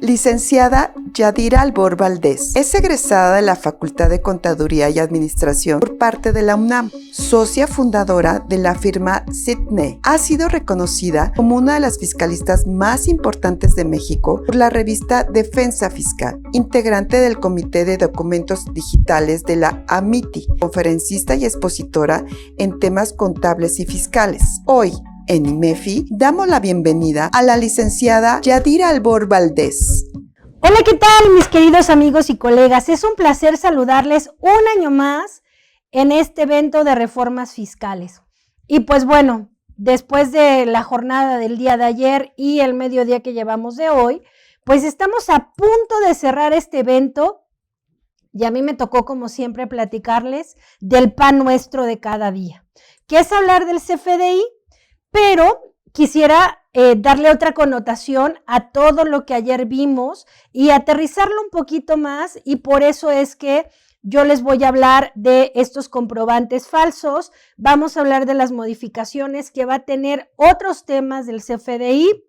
Licenciada Yadira Albor Valdés es egresada de la Facultad de Contaduría y Administración por parte de la UNAM, socia fundadora de la firma Sydney. Ha sido reconocida como una de las fiscalistas más importantes de México por la revista Defensa Fiscal, integrante del Comité de Documentos Digitales de la AMITI, conferencista y expositora en temas contables y fiscales. Hoy, en IMEFI, damos la bienvenida a la licenciada Yadira Albor Valdés. Hola, ¿qué tal, mis queridos amigos y colegas? Es un placer saludarles un año más en este evento de reformas fiscales. Y pues bueno, después de la jornada del día de ayer y el mediodía que llevamos de hoy, pues estamos a punto de cerrar este evento y a mí me tocó, como siempre, platicarles del pan nuestro de cada día, que es hablar del CFDI, pero quisiera darle otra connotación a todo lo que ayer vimos y aterrizarlo un poquito más, y por eso es que yo les voy a hablar de estos comprobantes falsos. Vamos a hablar de las modificaciones que va a tener otros temas del CFDI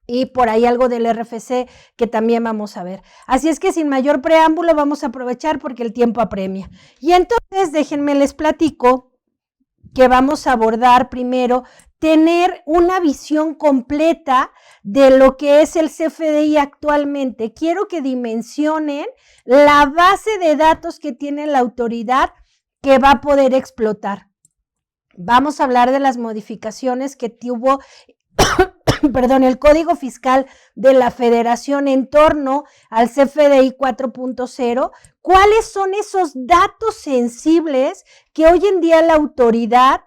y por ahí algo del RFC que también vamos a ver. Así es que sin mayor preámbulo vamos a aprovechar porque el tiempo apremia. Y entonces déjenme les platico que vamos a abordar primero tener una visión completa de lo que es el CFDI actualmente. Quiero que dimensionen la base de datos que tiene la autoridad que va a poder explotar. Vamos a hablar de las modificaciones que tuvo el Código Fiscal de la Federación en torno al CFDI 4.0. ¿Cuáles son esos datos sensibles que hoy en día la autoridad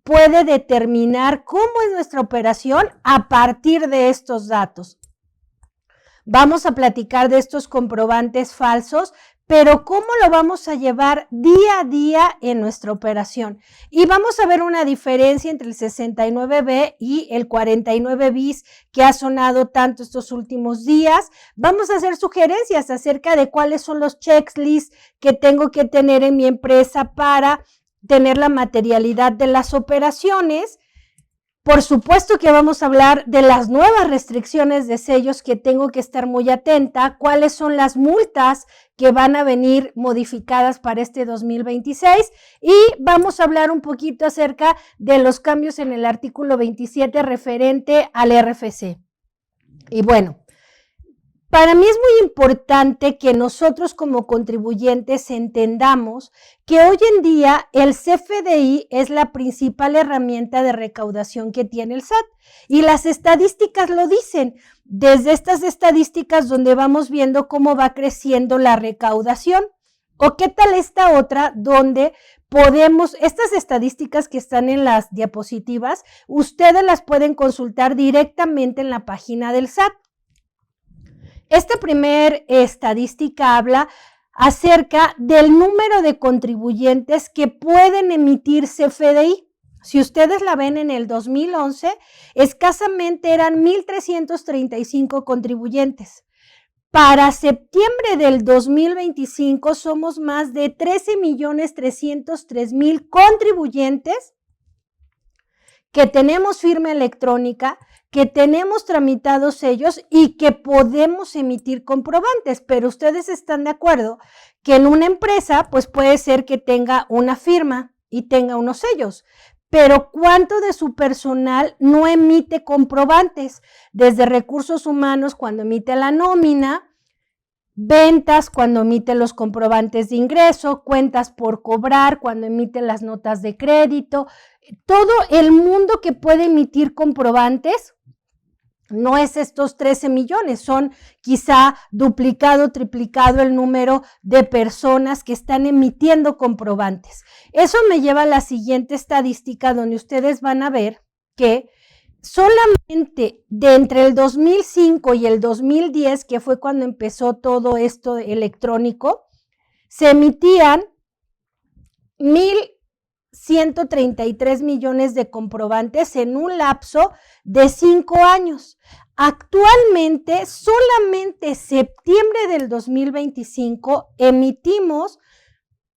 puede determinar cómo es nuestra operación a partir de estos datos? Vamos a platicar de estos comprobantes falsos, pero cómo lo vamos a llevar día a día en nuestra operación. Y vamos a ver una diferencia entre el 69B y el 49 bis que ha sonado tanto estos últimos días. Vamos a hacer sugerencias acerca de cuáles son los checklists que tengo que tener en mi empresa para tener la materialidad de las operaciones. Por supuesto que vamos a hablar de las nuevas restricciones de sellos que tengo que estar muy atenta, cuáles son las multas que van a venir modificadas para este 2026 y vamos a hablar un poquito acerca de los cambios en el artículo 27 referente al RFC. Y bueno, para mí es muy importante que nosotros como contribuyentes entendamos que hoy en día el CFDI es la principal herramienta de recaudación que tiene el SAT y las estadísticas lo dicen, desde estas estadísticas donde vamos viendo cómo va creciendo la recaudación. ¿O qué tal esta otra donde podemos, estas estadísticas que están en las diapositivas, ustedes las pueden consultar directamente en la página del SAT? Esta primer estadística habla acerca del número de contribuyentes que pueden emitir CFDI. Si ustedes la ven en el 2011, escasamente eran 1,335 contribuyentes. Para septiembre del 2025 somos más de 13,303,000 contribuyentes que tenemos firma electrónica, que tenemos tramitados sellos y que podemos emitir comprobantes, pero ustedes están de acuerdo que en una empresa pues puede ser que tenga una firma y tenga unos sellos, pero ¿cuánto de su personal no emite comprobantes? Desde recursos humanos cuando emite la nómina, ventas cuando emite los comprobantes de ingreso, cuentas por cobrar cuando emite las notas de crédito, todo el mundo que puede emitir comprobantes. No es estos 13 millones, son quizá duplicado, triplicado el número de personas que están emitiendo comprobantes. Eso me lleva a la siguiente estadística donde ustedes van a ver que solamente de entre el 2005 y el 2010, que fue cuando empezó todo esto electrónico, se emitían 1,133 millones de comprobantes en un lapso de 5 años. Actualmente, solamente septiembre del 2025 emitimos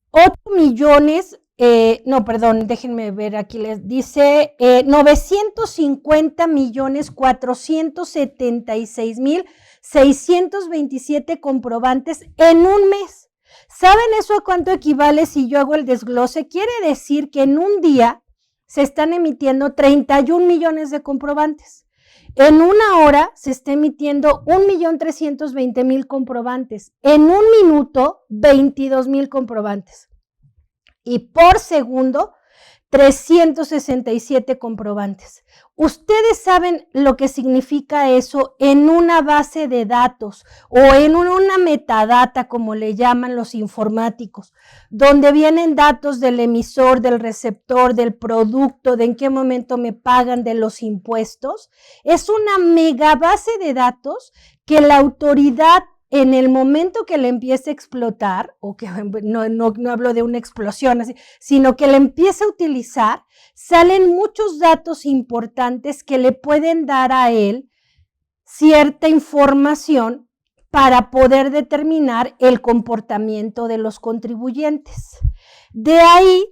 8 millones, déjenme ver, aquí les dice 950,476,000 627 comprobantes en un mes. ¿Saben eso a cuánto equivale si yo hago el desglose? Quiere decir que en un día se están emitiendo 31 millones de comprobantes. En una hora se está emitiendo 1.320.000 comprobantes. En un minuto, 22.000 comprobantes. Y por segundo, 367 comprobantes. Ustedes saben lo que significa eso en una base de datos o en una metadata, como le llaman los informáticos, donde vienen datos del emisor, del receptor, del producto, de en qué momento me pagan, de los impuestos. Es una mega base de datos que la autoridad, en el momento que le empiece a explotar, o que no hablo de una explosión así, sino que le empiece a utilizar, salen muchos datos importantes que le pueden dar a él cierta información para poder determinar el comportamiento de los contribuyentes. De ahí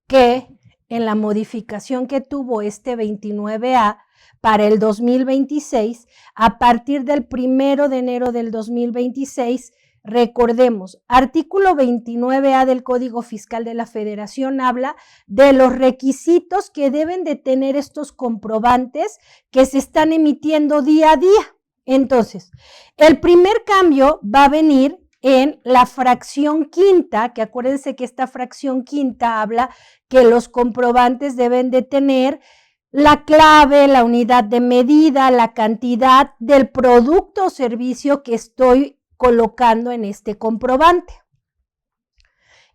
que en la modificación que tuvo este 29A, para el 2026, a partir del 1 de enero del 2026, recordemos, artículo 29A del Código Fiscal de la Federación habla de los requisitos que deben de tener estos comprobantes que se están emitiendo día a día. Entonces, el primer cambio va a venir en la fracción quinta, que acuérdense que esta fracción quinta habla que los comprobantes deben de tener la clave, la unidad de medida, la cantidad del producto o servicio que estoy colocando en este comprobante.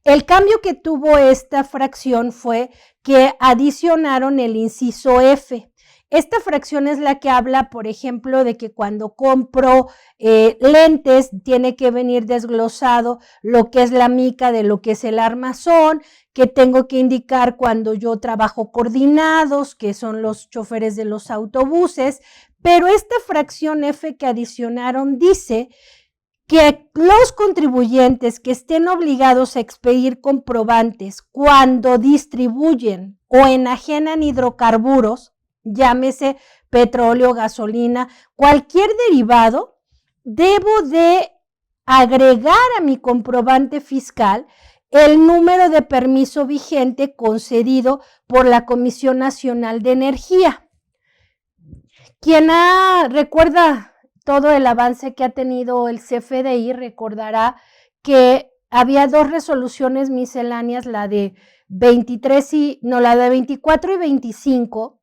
El cambio que tuvo esta fracción fue que adicionaron el inciso F. Esta fracción es la que habla, por ejemplo, de que cuando compro lentes tiene que venir desglosado lo que es la mica de lo que es el armazón, que tengo que indicar cuando yo trabajo coordinados, que son los choferes de los autobuses, pero esta fracción F que adicionaron dice que los contribuyentes que estén obligados a expedir comprobantes cuando distribuyen o enajenan hidrocarburos, llámese petróleo, gasolina, cualquier derivado, debo de agregar a mi comprobante fiscal el número de permiso vigente concedido por la Comisión Nacional de Energía. Quien recuerda todo el avance que ha tenido el CFDI, recordará que había dos resoluciones misceláneas, la de 24 y 25,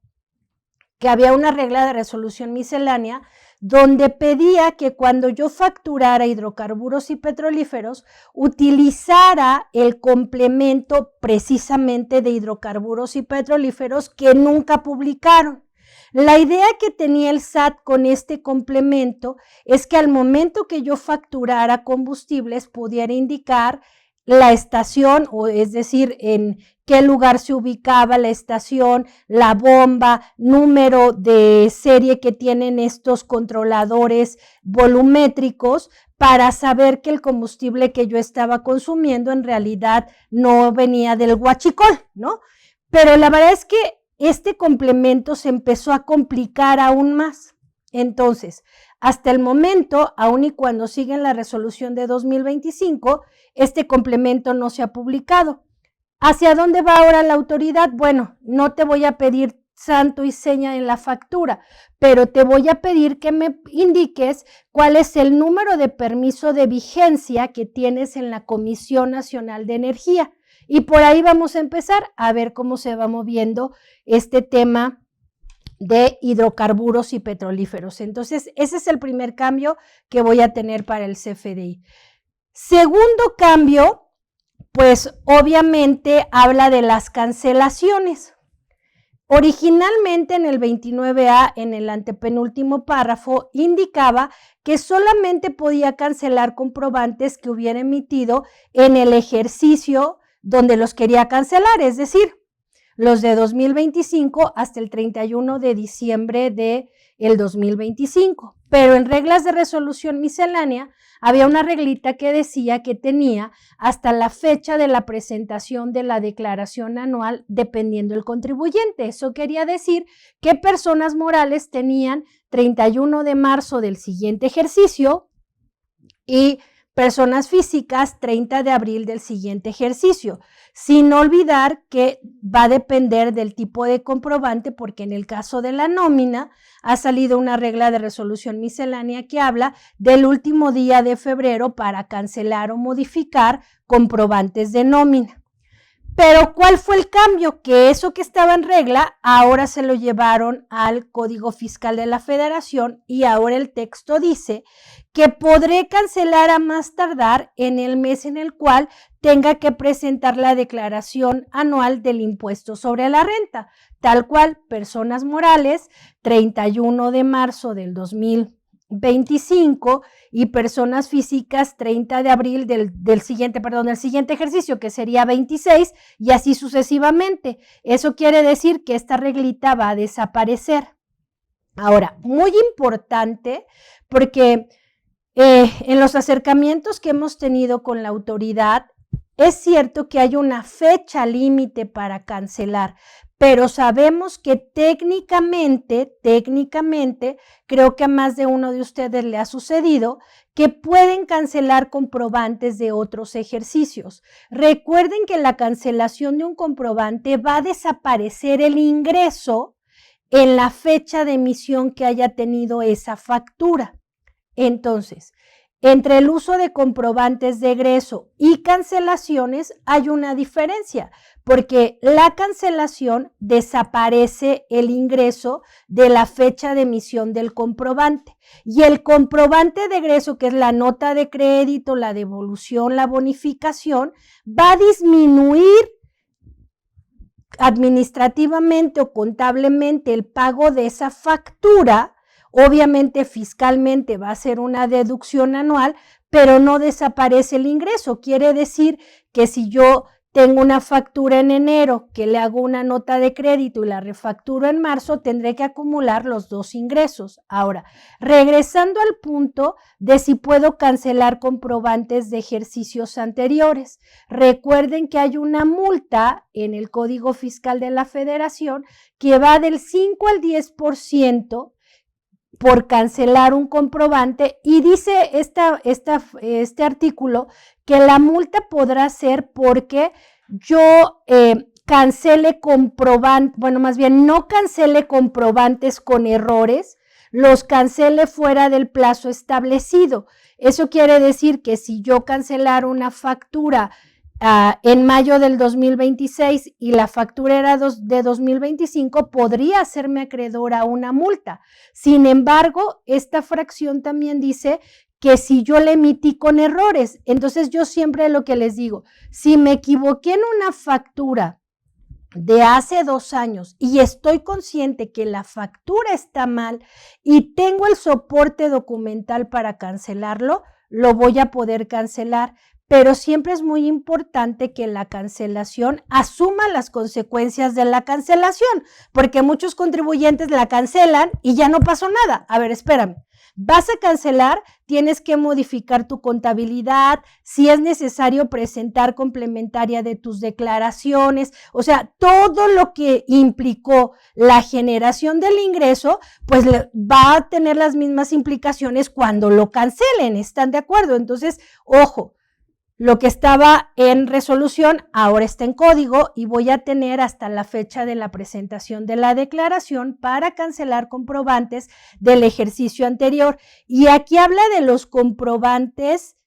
que había una regla de resolución miscelánea donde pedía que cuando yo facturara hidrocarburos y petrolíferos utilizara el complemento precisamente de hidrocarburos y petrolíferos que nunca publicaron. La idea que tenía el SAT con este complemento es que al momento que yo facturara combustibles pudiera indicar la estación, o es decir, en qué lugar se ubicaba la estación, la bomba, número de serie que tienen estos controladores volumétricos para saber que el combustible que yo estaba consumiendo en realidad no venía del huachicol, ¿no? Pero la verdad es que este complemento se empezó a complicar aún más. Entonces, hasta el momento, aun y cuando siguen la resolución de 2025, este complemento no se ha publicado. ¿Hacia dónde va ahora la autoridad? Bueno, no te voy a pedir santo y seña en la factura, pero te voy a pedir que me indiques cuál es el número de permiso de vigencia que tienes en la Comisión Nacional de Energía. Y por ahí vamos a empezar a ver cómo se va moviendo este tema de hidrocarburos y petrolíferos. Entonces, ese es el primer cambio que voy a tener para el CFDI. Segundo cambio, pues obviamente habla de las cancelaciones. Originalmente en el 29A, en el antepenúltimo párrafo, indicaba que solamente podía cancelar comprobantes que hubiera emitido en el ejercicio donde los quería cancelar, es decir, los de 2025 hasta el 31 de diciembre del 2025. pero en reglas de resolución miscelánea había una reglita que decía que tenía hasta la fecha de la presentación de la declaración anual dependiendo del contribuyente. Eso quería decir que personas morales tenían 31 de marzo del siguiente ejercicio y personas físicas 30 de abril del siguiente ejercicio, sin olvidar que va a depender del tipo de comprobante, porque en el caso de la nómina ha salido una regla de resolución miscelánea que habla del último día de febrero para cancelar o modificar comprobantes de nómina. Pero ¿cuál fue el cambio? Que eso que estaba en regla ahora se lo llevaron al Código Fiscal de la Federación y ahora el texto dice que podré cancelar a más tardar en el mes en el cual tenga que presentar la declaración anual del impuesto sobre la renta, tal cual personas morales 31 de marzo del 2025 y personas físicas 30 de abril del siguiente ejercicio, que sería 26, y así sucesivamente. Eso quiere decir que esta reglita va a desaparecer. Ahora, muy importante, porque en los acercamientos que hemos tenido con la autoridad, es cierto que hay una fecha límite para cancelar, pero sabemos que técnicamente, creo que a más de uno de ustedes le ha sucedido que pueden cancelar comprobantes de otros ejercicios. Recuerden que la cancelación de un comprobante va a desaparecer el ingreso en la fecha de emisión que haya tenido esa factura. Entonces, entre el uso de comprobantes de egreso y cancelaciones hay una diferencia, porque la cancelación desaparece el ingreso de la fecha de emisión del comprobante y el comprobante de egreso, que es la nota de crédito, la devolución, la bonificación, va a disminuir administrativamente o contablemente el pago de esa factura. Obviamente fiscalmente va a ser una deducción anual, pero no desaparece el ingreso. Quiere decir que si yo tengo una factura en enero, que le hago una nota de crédito y la refacturo en marzo, tendré que acumular los dos ingresos. Ahora, regresando al punto de si puedo cancelar comprobantes de ejercicios anteriores. Recuerden que hay una multa en el Código Fiscal de la Federación que va del 5 al 10% por cancelar un comprobante, y dice este artículo que la multa podrá ser porque yo cancele comprobantes, bueno, más bien no cancele comprobantes con errores, los cancele fuera del plazo establecido. Eso quiere decir que si yo cancelara una factura en mayo del 2026 y la factura era de 2025, podría hacerme acreedora a una multa. Sin embargo, esta fracción también dice que si yo le emití con errores, entonces yo siempre lo que les digo, si me equivoqué en una factura de hace 2 años y estoy consciente que la factura está mal y tengo el soporte documental para cancelarlo, lo voy a poder cancelar. Pero siempre es muy importante que la cancelación asuma las consecuencias de la cancelación, porque muchos contribuyentes la cancelan y ya no pasó nada. A ver, espérame. Vas a cancelar, tienes que modificar tu contabilidad, si es necesario presentar complementaria de tus declaraciones, o sea, todo lo que implicó la generación del ingreso, pues va a tener las mismas implicaciones cuando lo cancelen, ¿están de acuerdo? Entonces, ojo. Lo que estaba en resolución ahora está en código y voy a tener hasta la fecha de la presentación de la declaración para cancelar comprobantes del ejercicio anterior. Y aquí habla de los comprobantes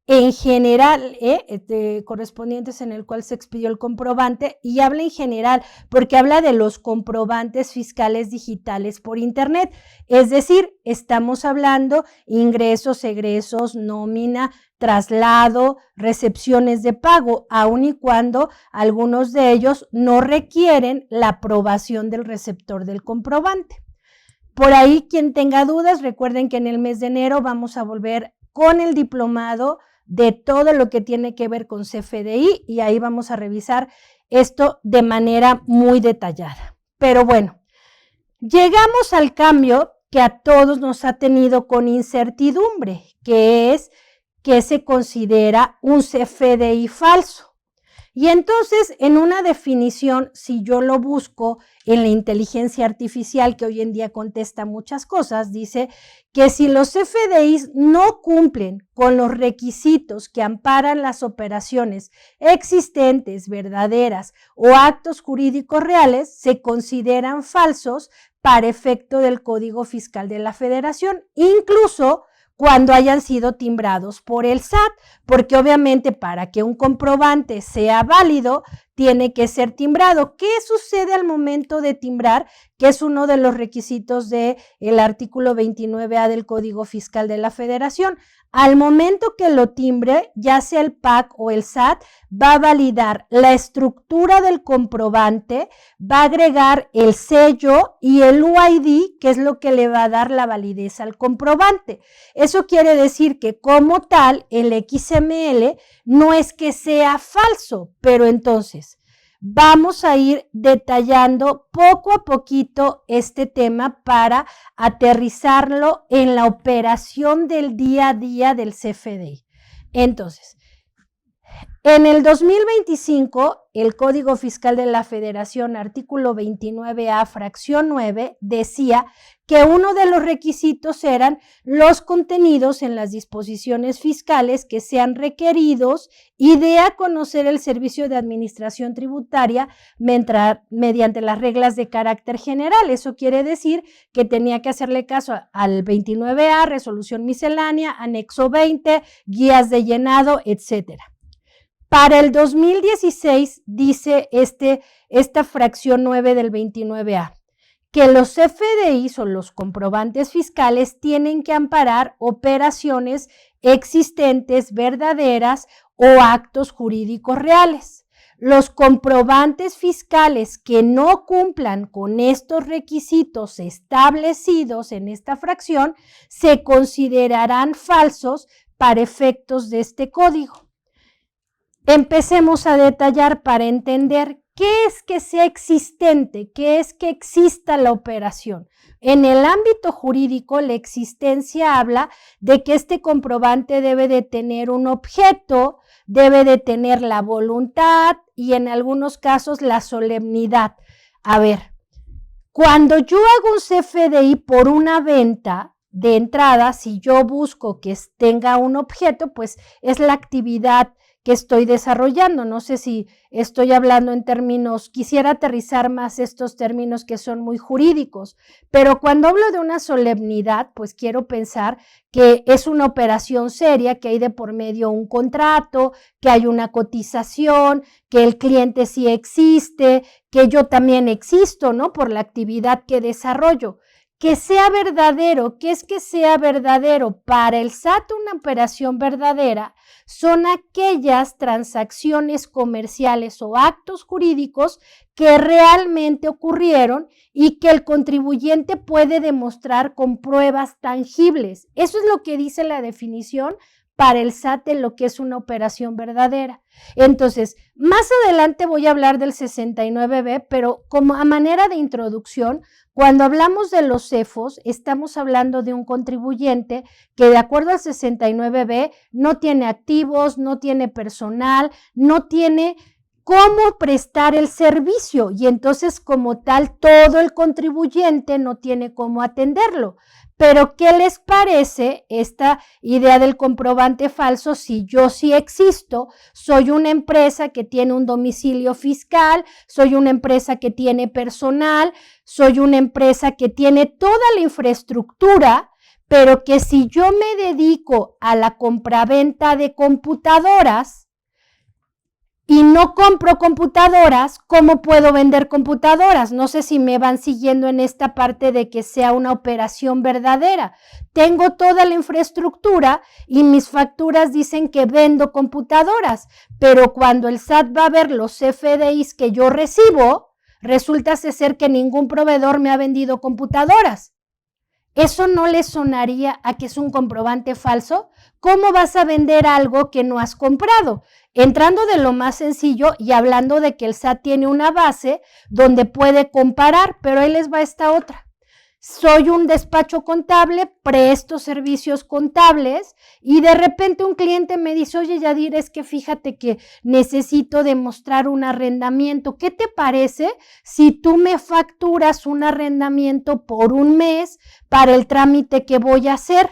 en general, correspondientes en el cual se expidió el comprobante, y habla en general porque habla de los comprobantes fiscales digitales por internet. Es decir, estamos hablando ingresos, egresos, nómina, traslado, recepciones de pago, aun y cuando algunos de ellos no requieren la aprobación del receptor del comprobante. Por ahí, quien tenga dudas, recuerden que en el mes de enero vamos a volver con el diplomado de todo lo que tiene que ver con CFDI y ahí vamos a revisar esto de manera muy detallada. Pero bueno, llegamos al cambio que a todos nos ha tenido con incertidumbre, que es que se considera un CFDI falso. Y entonces, en una definición, si yo lo busco en la inteligencia artificial, que hoy en día contesta muchas cosas, dice que si los CFDIs no cumplen con los requisitos que amparan las operaciones existentes, verdaderas o actos jurídicos reales, se consideran falsos para efecto del Código Fiscal de la Federación, incluso cuando hayan sido timbrados por el SAT, porque obviamente para que un comprobante sea válido, tiene que ser timbrado. ¿Qué sucede al momento de timbrar? Que es uno de los requisitos del artículo 29A del Código Fiscal de la Federación. Al momento que lo timbre, ya sea el PAC o el SAT, va a validar la estructura del comprobante, va a agregar el sello y el UID, que es lo que le va a dar la validez al comprobante. Eso quiere decir que como tal, el XML no es que sea falso, pero entonces vamos a ir detallando poco a poquito este tema para aterrizarlo en la operación del día a día del CFDI. Entonces, en el 2025, el Código Fiscal de la Federación, artículo 29A, fracción 9, decía que uno de los requisitos eran los contenidos en las disposiciones fiscales que sean requeridos y dé a conocer el Servicio de Administración Tributaria mediante las reglas de carácter general. Eso quiere decir que tenía que hacerle caso al 29A, resolución miscelánea, anexo 20, guías de llenado, etcétera. Para el 2016 dice esta fracción 9 del 29A, que los CFDIs o los comprobantes fiscales tienen que amparar operaciones existentes, verdaderas o actos jurídicos reales. Los comprobantes fiscales que no cumplan con estos requisitos establecidos en esta fracción se considerarán falsos para efectos de este código. Empecemos a detallar para entender qué es que sea existente, qué es que exista la operación. En el ámbito jurídico, la existencia habla de que este comprobante debe de tener un objeto, debe de tener la voluntad y en algunos casos la solemnidad. A ver, cuando yo hago un CFDI por una venta, de entrada, si yo busco que tenga un objeto, pues es la actividad que estoy desarrollando. No sé si estoy hablando en términos, quisiera aterrizar más estos términos que son muy jurídicos, pero cuando hablo de una solemnidad, pues quiero pensar que es una operación seria, que hay de por medio un contrato, que hay una cotización, que el cliente sí existe, que yo también existo, ¿no? Por la actividad que desarrollo. Que sea verdadero, ¿qué es que sea verdadero? Para el SAT, una operación verdadera son aquellas transacciones comerciales o actos jurídicos que realmente ocurrieron y que el contribuyente puede demostrar con pruebas tangibles. Eso es lo que dice la definición para el SAT en lo que es una operación verdadera. Entonces, más adelante voy a hablar del 69B, pero como a manera de introducción, cuando hablamos de los CEFOS, estamos hablando de un contribuyente que de acuerdo al 69B no tiene activos, no tiene personal, no tiene cómo prestar el servicio y entonces como tal todo el contribuyente no tiene cómo atenderlo. Pero ¿qué les parece esta idea del comprobante falso si yo sí existo? Soy una empresa que tiene un domicilio fiscal, soy una empresa que tiene personal, soy una empresa que tiene toda la infraestructura, pero que si yo me dedico a la compraventa de computadoras, y no compro computadoras, ¿cómo puedo vender computadoras? No sé si me van siguiendo en esta parte de que sea una operación verdadera. Tengo toda la infraestructura y mis facturas dicen que vendo computadoras, pero cuando el SAT va a ver los CFDIs que yo recibo, resulta ser que ningún proveedor me ha vendido computadoras. ¿Eso no le sonaría a que es un comprobante falso? ¿Cómo vas a vender algo que no has comprado? Entrando de lo más sencillo y hablando de que el SAT tiene una base donde puede comparar, pero ahí les va esta otra. soy un despacho contable, presto servicios contables y de repente un cliente me dice, oye, Yadir, es que fíjate que necesito demostrar un arrendamiento. ¿Qué te parece si tú me facturas un arrendamiento por un mes para el trámite que voy a hacer?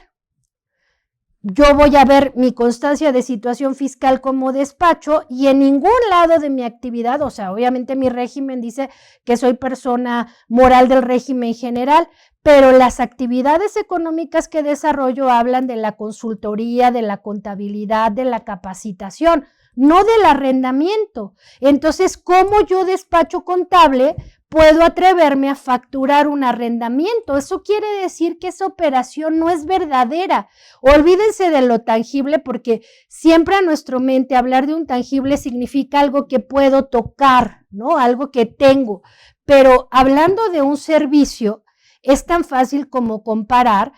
Yo voy a ver mi constancia de situación fiscal como despacho y en ningún lado de mi actividad, o sea, obviamente mi régimen dice que soy persona moral del régimen general, pero las actividades económicas que desarrollo hablan de la consultoría, de la contabilidad, de la capacitación, no del arrendamiento. Entonces, ¿cómo yo despacho contable puedo atreverme a facturar un arrendamiento? Eso quiere decir que esa operación no es verdadera. Olvídense de lo tangible porque siempre a nuestra mente hablar de un tangible significa algo que puedo tocar, ¿no? Algo que tengo. Pero hablando de un servicio, es tan fácil como comparar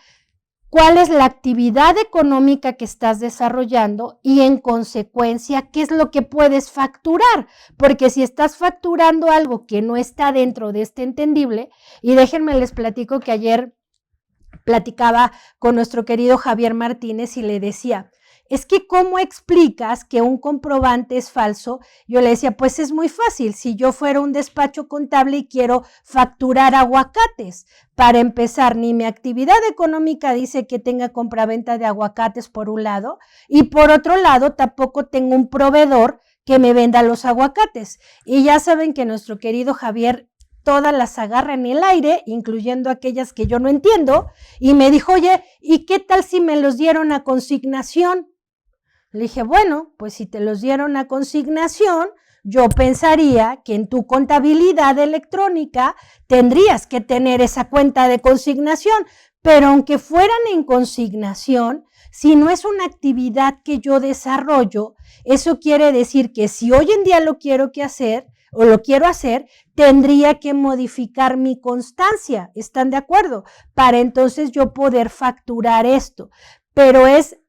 cuál es la actividad económica que estás desarrollando y en consecuencia qué es lo que puedes facturar, porque si estás facturando algo que no está dentro de este entendible, y déjenme les platico que ayer platicaba con nuestro querido Javier Martínez y le decía, es que ¿cómo explicas que un comprobante es falso? Yo le decía, pues es muy fácil, si yo fuera un despacho contable y quiero facturar aguacates, para empezar, ni mi actividad económica dice que tenga compraventa de aguacates por un lado, y por otro lado tampoco tengo un proveedor que me venda los aguacates. Y ya saben que nuestro querido Javier todas las agarra en el aire, incluyendo aquellas que yo no entiendo, y me dijo, oye, ¿y qué tal si me los dieron a consignación? Le dije, bueno, pues si te los dieron a consignación, yo pensaría que en tu contabilidad electrónica tendrías que tener esa cuenta de consignación, pero aunque fueran en consignación, si no es una actividad que yo desarrollo, eso quiere decir que si hoy en día lo quiero hacer, tendría que modificar mi constancia, ¿están de acuerdo? Para entonces yo poder facturar esto, pero es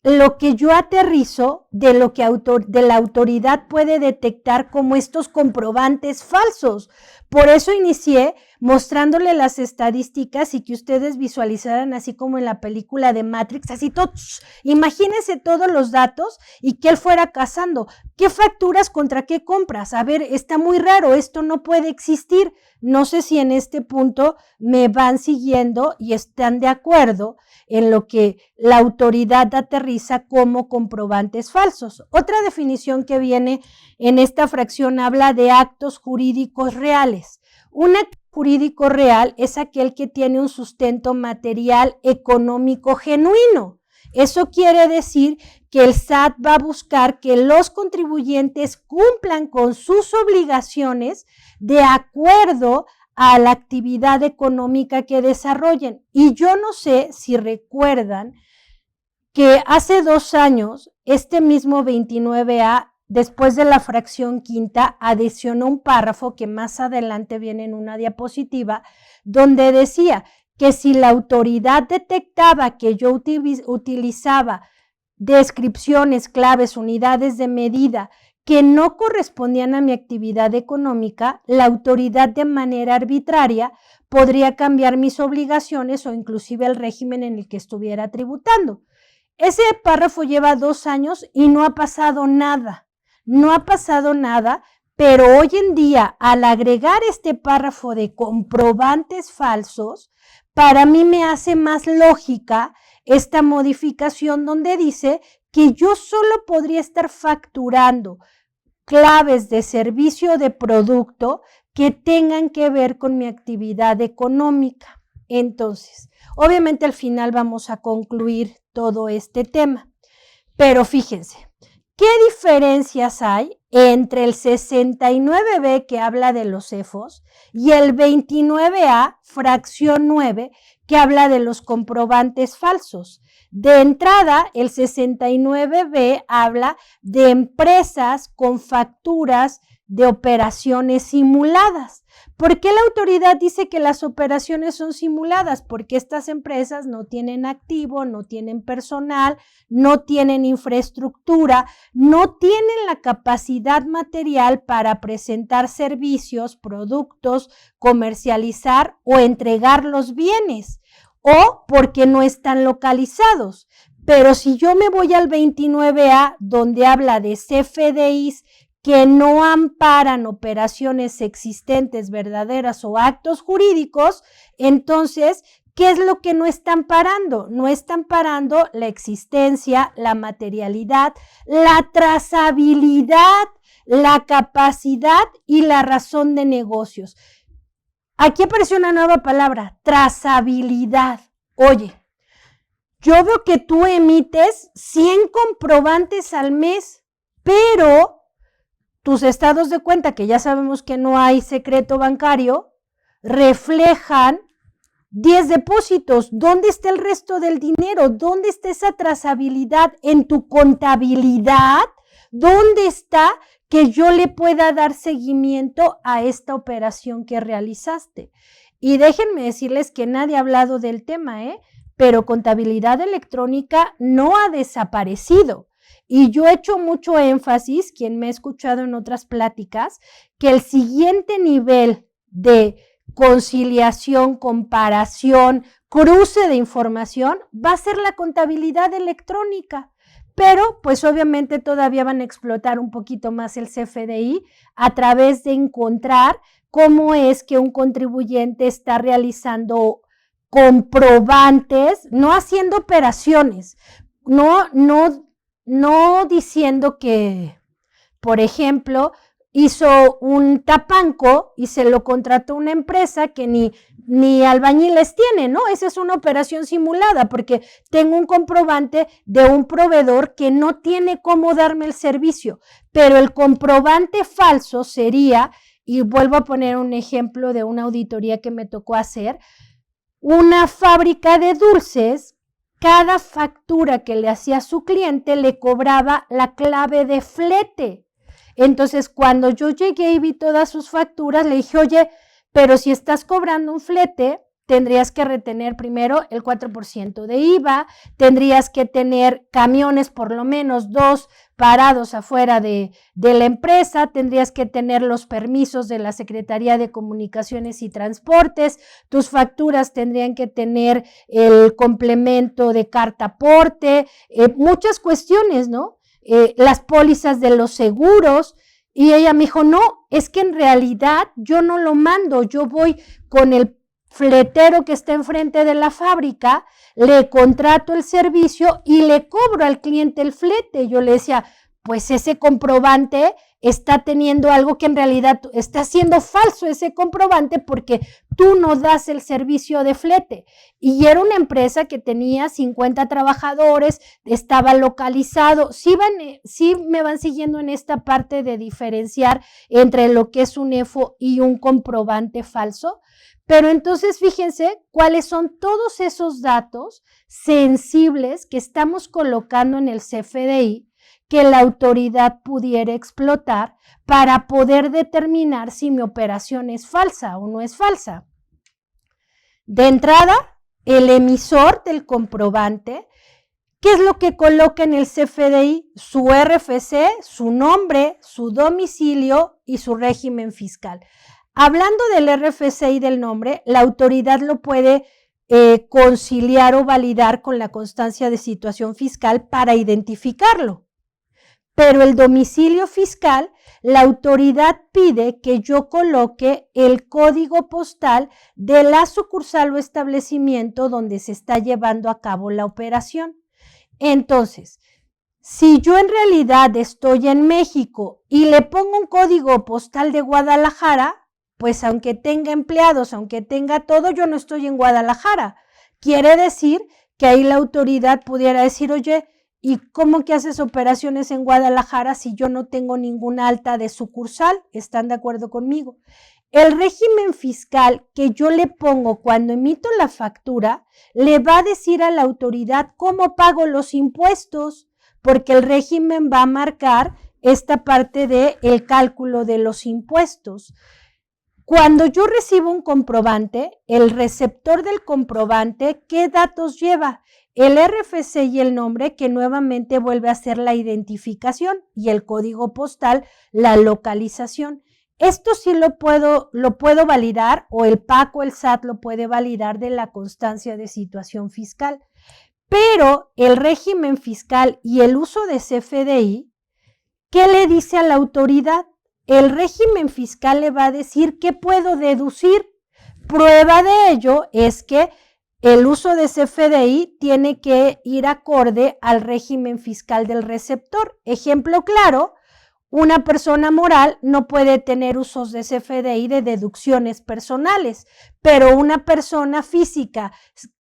lo que yo aterrizo de lo que de la autoridad puede detectar como estos comprobantes falsos. Por eso inicié mostrándole las estadísticas y que ustedes visualizaran así como en la película de Matrix, así todos, imagínense todos los datos y que él fuera cazando. ¿Qué facturas contra qué compras? A ver, está muy raro, esto no puede existir. No sé si en este punto me van siguiendo y están de acuerdo en lo que la autoridad aterriza como comprobantes falsos. Otra definición que viene en esta fracción habla de actos jurídicos reales. Un acto jurídico real es aquel que tiene un sustento material económico genuino. Eso quiere decir que el SAT va a buscar que los contribuyentes cumplan con sus obligaciones de acuerdo a la actividad económica que desarrollen. Y yo no sé si recuerdan que hace 2 años, este mismo 29A, después de la fracción quinta, adicionó un párrafo que más adelante viene en una diapositiva, donde decía que si la autoridad detectaba que yo utilizaba descripciones, claves, unidades de medida que no correspondían a mi actividad económica, la autoridad de manera arbitraria podría cambiar mis obligaciones o inclusive el régimen en el que estuviera tributando. Ese párrafo lleva 2 años y no ha pasado nada. No ha pasado nada, pero hoy en día, al agregar este párrafo de comprobantes falsos, para mí me hace más lógica esta modificación donde dice que yo solo podría estar facturando claves de servicio o de producto que tengan que ver con mi actividad económica. Entonces, obviamente al final vamos a concluir todo este tema, pero fíjense, ¿qué diferencias hay entre el 69B que habla de los CEFOS y el 29A, fracción 9, que habla de los comprobantes falsos? De entrada, el 69B habla de empresas con facturas de operaciones simuladas. ¿Por qué la autoridad dice que las operaciones son simuladas? Porque estas empresas no tienen activo, no tienen personal, no tienen infraestructura, no tienen la capacidad material para presentar servicios, productos, comercializar o entregar los bienes, o porque no están localizados. Pero si yo me voy al 29A, donde habla de CFDIs que no amparan operaciones existentes, verdaderas o actos jurídicos, entonces, ¿qué es lo que no están parando? No están parando la existencia, la materialidad, la trazabilidad, la capacidad y la razón de negocios. Aquí apareció una nueva palabra, trazabilidad. Oye, yo veo que tú emites 100 comprobantes al mes, pero tus estados de cuenta, que ya sabemos que no hay secreto bancario, reflejan 10 depósitos. ¿Dónde está el resto del dinero? ¿Dónde está esa trazabilidad en tu contabilidad? ¿Dónde está que yo le pueda dar seguimiento a esta operación que realizaste? Y déjenme decirles que nadie ha hablado del tema, pero contabilidad electrónica no ha desaparecido. Y yo he hecho mucho énfasis, quien me ha escuchado en otras pláticas, que el siguiente nivel de conciliación, comparación, cruce de información va a ser la contabilidad electrónica. Pero pues obviamente todavía van a explotar un poquito más el CFDI a través de encontrar cómo es que un contribuyente está realizando comprobantes, no haciendo operaciones, no diciendo que, por ejemplo, hizo un tapanco y se lo contrató una empresa que ni albañiles tiene, ¿no? Esa es una operación simulada porque tengo un comprobante de un proveedor que no tiene cómo darme el servicio, pero el comprobante falso sería, y vuelvo a poner un ejemplo de una auditoría que me tocó hacer, una fábrica de dulces. Cada factura que le hacía a su cliente le cobraba la clave de flete. Entonces, cuando yo llegué y vi todas sus facturas, le dije, oye, pero si estás cobrando un flete, tendrías que retener primero el 4% de IVA, tendrías que tener camiones, por lo menos 2 parados afuera de la empresa, tendrías que tener los permisos de la Secretaría de Comunicaciones y Transportes, tus facturas tendrían que tener el complemento de carta aporte, muchas cuestiones, ¿no? Las pólizas de los seguros. Y ella me dijo, no, es que en realidad yo no lo mando, yo voy con el fletero que está enfrente de la fábrica, le contrato el servicio y le cobro al cliente el flete. Yo le decía, pues ese comprobante está teniendo algo que en realidad está siendo falso, ese comprobante, porque tú no das el servicio de flete. Y era una empresa que tenía 50 trabajadores, estaba localizado. Sí me van siguiendo en esta parte de diferenciar entre lo que es un EFO y un comprobante falso. Pero entonces fíjense cuáles son todos esos datos sensibles que estamos colocando en el CFDI que la autoridad pudiera explotar para poder determinar si mi operación es falsa o no es falsa. De entrada, el emisor del comprobante, ¿qué es lo que coloca en el CFDI? Su RFC, su nombre, su domicilio y su régimen fiscal. Hablando del RFC y del nombre, la autoridad lo puede conciliar o validar con la constancia de situación fiscal para identificarlo. Pero el domicilio fiscal, la autoridad pide que yo coloque el código postal de la sucursal o establecimiento donde se está llevando a cabo la operación. Entonces, si yo en realidad estoy en México y le pongo un código postal de Guadalajara, pues aunque tenga empleados, aunque tenga todo, yo no estoy en Guadalajara. Quiere decir que ahí la autoridad pudiera decir, oye, ¿y cómo que haces operaciones en Guadalajara si yo no tengo ninguna alta de sucursal? ¿Están de acuerdo conmigo? El régimen fiscal que yo le pongo cuando emito la factura le va a decir a la autoridad cómo pago los impuestos, porque el régimen va a marcar esta parte del cálculo de los impuestos. Cuando yo recibo un comprobante, el receptor del comprobante, ¿qué datos lleva? El RFC y el nombre, que nuevamente vuelve a ser la identificación, y el código postal, la localización. Esto sí lo puedo validar, o el PAC o el SAT lo puede validar de la constancia de situación fiscal. Pero el régimen fiscal y el uso de CFDI, ¿qué le dice a la autoridad? El régimen fiscal le va a decir qué puedo deducir. Prueba de ello es que el uso de CFDI tiene que ir acorde al régimen fiscal del receptor. Ejemplo claro, una persona moral no puede tener usos de CFDI de deducciones personales, pero una persona física,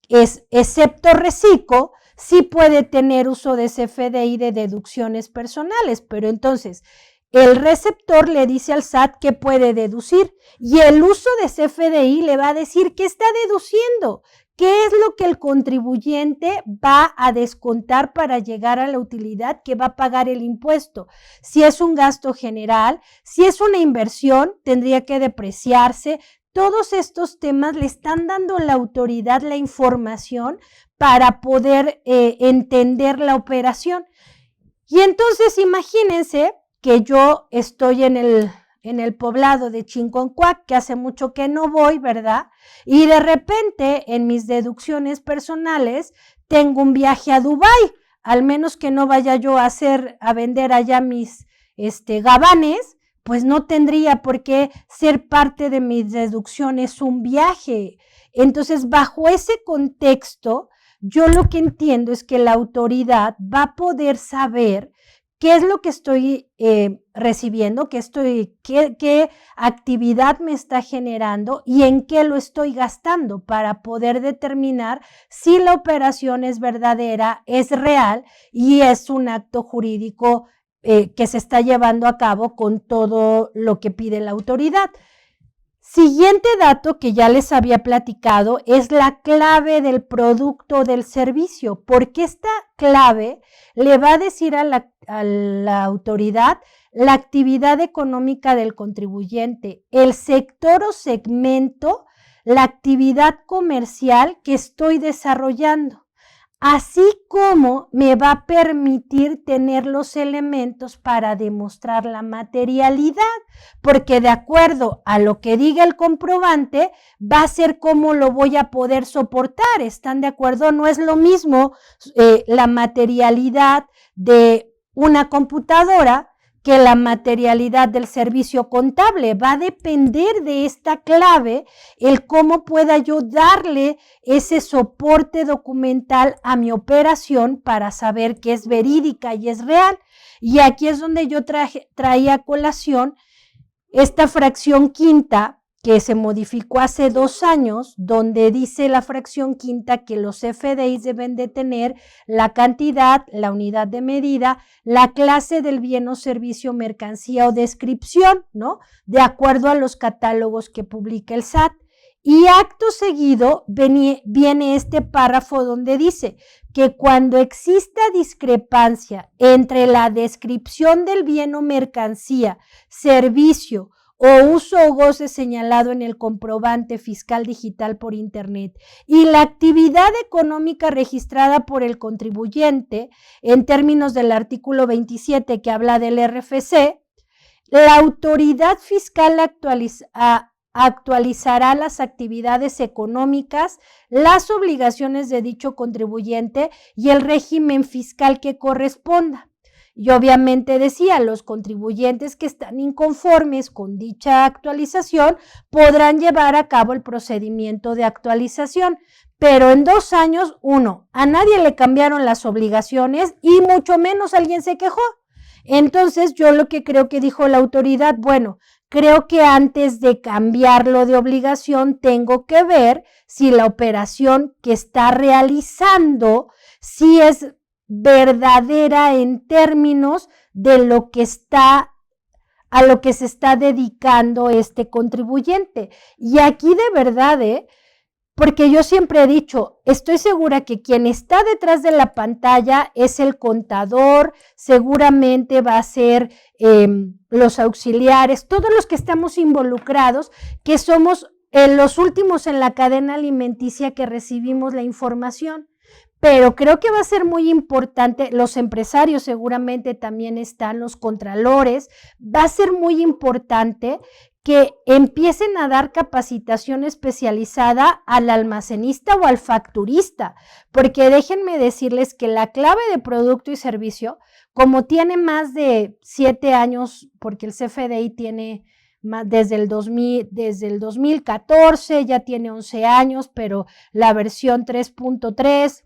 excepto reciclo, sí puede tener uso de CFDI de deducciones personales, pero entonces el receptor le dice al SAT que puede deducir y el uso de CFDI le va a decir qué está deduciendo, qué es lo que el contribuyente va a descontar para llegar a la utilidad que va a pagar el impuesto. Si es un gasto general, si es una inversión, tendría que depreciarse. Todos estos temas le están dando a la autoridad la información para poder entender la operación. Y entonces imagínense que yo estoy en el poblado de Chinconcuac, que hace mucho que no voy, ¿verdad? Y de repente en mis deducciones personales tengo un viaje a Dubái, al menos que no vaya yo a vender allá mis gabanes, pues no tendría por qué ser parte de mis deducciones un viaje. Entonces, bajo ese contexto, yo lo que entiendo es que la autoridad va a poder saber qué es lo que estoy recibiendo, qué actividad me está generando y en qué lo estoy gastando para poder determinar si la operación es verdadera, es real y es un acto jurídico que se está llevando a cabo con todo lo que pide la autoridad. Siguiente dato que ya les había platicado es la clave del producto o del servicio, porque esta clave le va a decir a la autoridad la actividad económica del contribuyente, el sector o segmento, la actividad comercial que estoy desarrollando, así como me va a permitir tener los elementos para demostrar la materialidad, porque de acuerdo a lo que diga el comprobante, va a ser cómo lo voy a poder soportar. ¿Están de acuerdo? No es lo mismo la materialidad de una computadora que la materialidad del servicio contable. Va a depender de esta clave el cómo pueda yo darle ese soporte documental a mi operación para saber que es verídica y es real. Y aquí es donde yo traía a colación esta fracción quinta que se modificó hace 2 años, donde dice la fracción quinta que los CFDIs deben de tener la cantidad, la unidad de medida, la clase del bien o servicio, mercancía o descripción, ¿no? De acuerdo a los catálogos que publica el SAT. Y acto seguido viene este párrafo donde dice que cuando exista discrepancia entre la descripción del bien o mercancía, servicio o uso o goce señalado en el comprobante fiscal digital por Internet y la actividad económica registrada por el contribuyente en términos del artículo 27 que habla del RFC, la autoridad fiscal actualizará las actividades económicas, las obligaciones de dicho contribuyente y el régimen fiscal que corresponda. Y obviamente decía, los contribuyentes que están inconformes con dicha actualización podrán llevar a cabo el procedimiento de actualización, pero en 2 años, a nadie le cambiaron las obligaciones y mucho menos alguien se quejó. Entonces, yo lo que creo que dijo la autoridad, creo que antes de cambiarlo de obligación tengo que ver si la operación que está realizando, si es verdadera en términos de a lo que se está dedicando este contribuyente. Y aquí de verdad, Porque yo siempre he dicho, estoy segura que quien está detrás de la pantalla es el contador, seguramente va a ser los auxiliares, todos los que estamos involucrados, que somos los últimos en la cadena alimenticia que recibimos la información. Pero creo que va a ser muy importante, los empresarios seguramente también están, los contralores, va a ser muy importante que empiecen a dar capacitación especializada al almacenista o al facturista, porque déjenme decirles que la clave de producto y servicio, como tiene más de 7 años, porque el CFDI tiene desde el 2014, ya tiene 11 años, pero la versión 3.3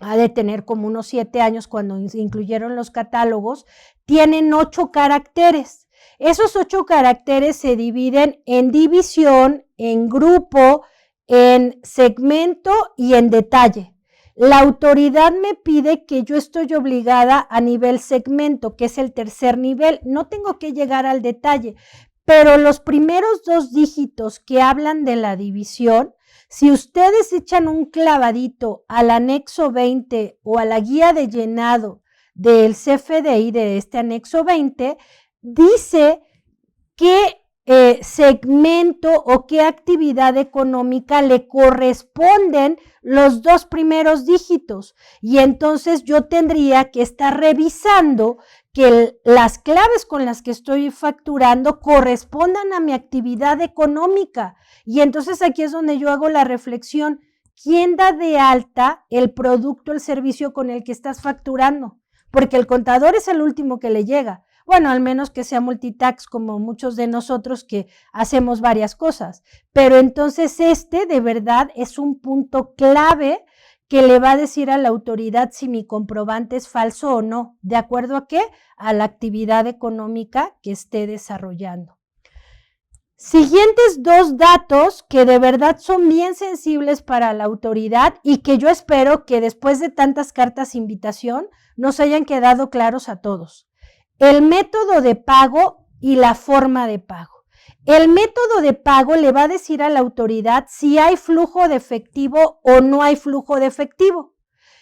ha de tener como unos 7 años cuando incluyeron los catálogos, tienen 8 caracteres. Esos 8 caracteres se dividen en división, en grupo, en segmento y en detalle. La autoridad me pide que yo estoy obligada a nivel segmento, que es el tercer nivel. No tengo que llegar al detalle, pero los primeros 2 dígitos que hablan de la división, si ustedes echan un clavadito al anexo 20 o a la guía de llenado del CFDI de este anexo 20, dice qué segmento o qué actividad económica le corresponden los 2 primeros dígitos. Y entonces yo tendría que estar revisando que las claves con las que estoy facturando correspondan a mi actividad económica. Y entonces aquí es donde yo hago la reflexión. ¿Quién da de alta el producto, el servicio con el que estás facturando? Porque el contador es el último que le llega. Bueno, al menos que sea multitax como muchos de nosotros que hacemos varias cosas. Pero entonces de verdad es un punto clave que le va a decir a la autoridad si mi comprobante es falso o no. ¿De acuerdo a qué? A la actividad económica que esté desarrollando. Siguientes 2 datos que de verdad son bien sensibles para la autoridad y que yo espero que después de tantas cartas invitación nos hayan quedado claros a todos. El método de pago y la forma de pago. El método de pago le va a decir a la autoridad si hay flujo de efectivo o no hay flujo de efectivo.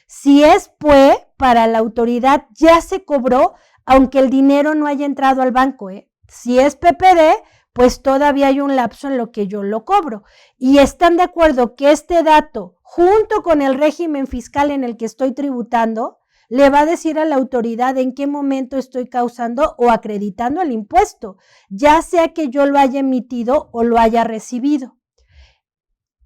Si es PUE, para la autoridad ya se cobró, aunque el dinero no haya entrado al banco. Si es PPD, pues todavía hay un lapso en lo que yo lo cobro. Y están de acuerdo que este dato, junto con el régimen fiscal en el que estoy tributando, le va a decir a la autoridad en qué momento estoy causando o acreditando el impuesto, ya sea que yo lo haya emitido o lo haya recibido.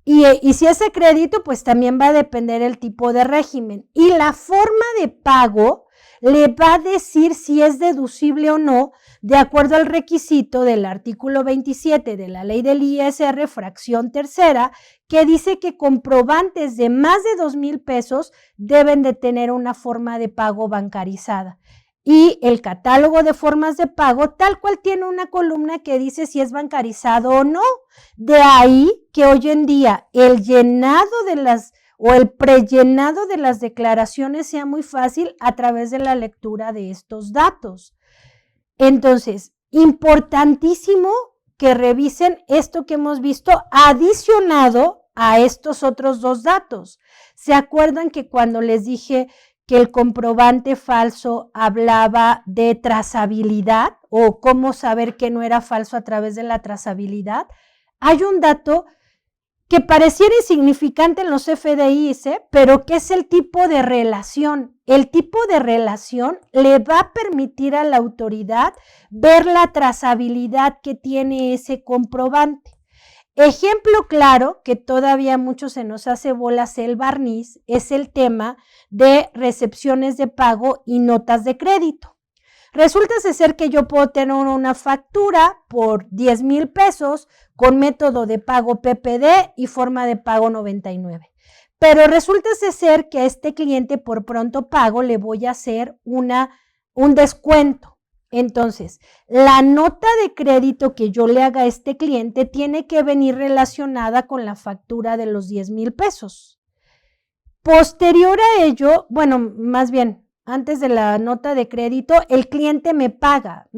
Y si es crédito, pues también va a depender el tipo de régimen. Y la forma de pago le va a decir si es deducible o no, de acuerdo al requisito del artículo 27 de la ley del ISR, fracción tercera, que dice que comprobantes de más de 2,000 pesos deben de tener una forma de pago bancarizada. Y el catálogo de formas de pago tal cual tiene una columna que dice si es bancarizado o no. De ahí que hoy en día el llenado o el prellenado de las declaraciones sea muy fácil a través de la lectura de estos datos. Entonces, importantísimo que revisen esto que hemos visto adicionado a estos otros 2 datos. ¿Se acuerdan que cuando les dije que el comprobante falso hablaba de trazabilidad o cómo saber que no era falso a través de la trazabilidad? Hay un dato que pareciera insignificante en los FDIs, pero que es el tipo de relación. El tipo de relación le va a permitir a la autoridad ver la trazabilidad que tiene ese comprobante. Ejemplo claro, que todavía mucho se nos hace bolas el barniz, es el tema de recepciones de pago y notas de crédito. Resulta ser que yo puedo tener una factura por 10,000 pesos con método de pago PPD y forma de pago 99. Pero resulta ser que a este cliente por pronto pago le voy a hacer un descuento. Entonces, la nota de crédito que yo le haga a este cliente tiene que venir relacionada con la factura de los 10,000 pesos. Posterior a ello, bueno, más bien, antes de la nota de crédito, el cliente me paga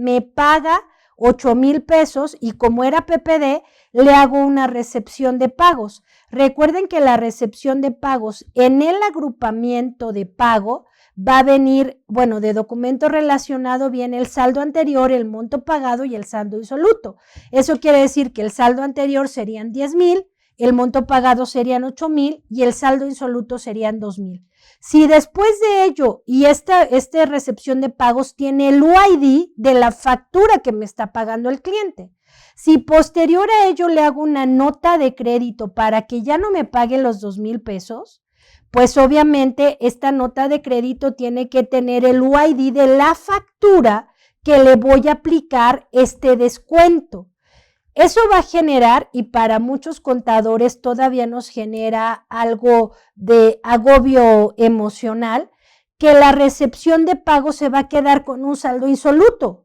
8,000 pesos y como era PPD, le hago una recepción de pagos. Recuerden que la recepción de pagos en el agrupamiento de pago va a venir, bueno, de documento relacionado viene el saldo anterior, el monto pagado y el saldo insoluto. Eso quiere decir que el saldo anterior serían 10,000, el monto pagado serían 8,000 y el saldo insoluto serían 2,000. Si después de ello y esta recepción de pagos tiene el UID de la factura que me está pagando el cliente, si posterior a ello le hago una nota de crédito para que ya no me pague los 2,000 pesos, pues obviamente esta nota de crédito tiene que tener el UID de la factura que le voy a aplicar este descuento. Eso va a generar, y para muchos contadores todavía nos genera algo de agobio emocional, que la recepción de pago se va a quedar con un saldo insoluto.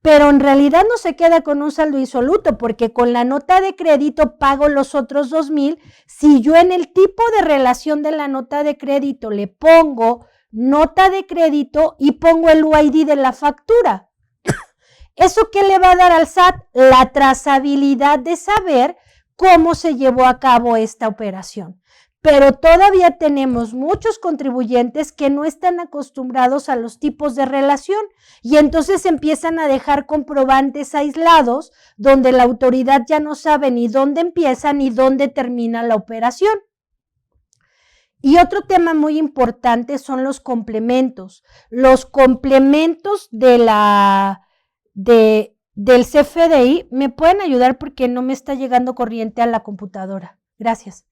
Pero en realidad no se queda con un saldo insoluto, porque con la nota de crédito pago los otros 2,000. Si yo en el tipo de relación de la nota de crédito le pongo nota de crédito y pongo el UID de la factura, ¿eso qué le va a dar al SAT? La trazabilidad de saber cómo se llevó a cabo esta operación. Pero todavía tenemos muchos contribuyentes que no están acostumbrados a los tipos de relación y entonces empiezan a dejar comprobantes aislados donde la autoridad ya no sabe ni dónde empieza ni dónde termina la operación. Y otro tema muy importante son los complementos. Los complementos del CFDI, ¿me pueden ayudar porque no me está llegando corriente a la computadora? Gracias.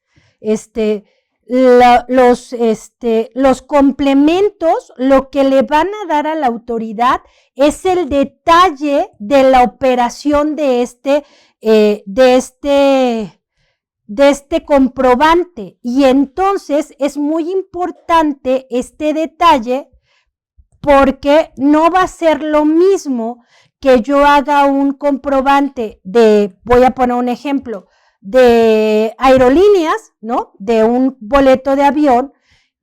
Los complementos, lo que le van a dar a la autoridad es el detalle de la operación de este comprobante. Y entonces es muy importante este detalle porque no va a ser lo mismo que yo haga un comprobante voy a poner un ejemplo, de aerolíneas, ¿no? De un boleto de avión,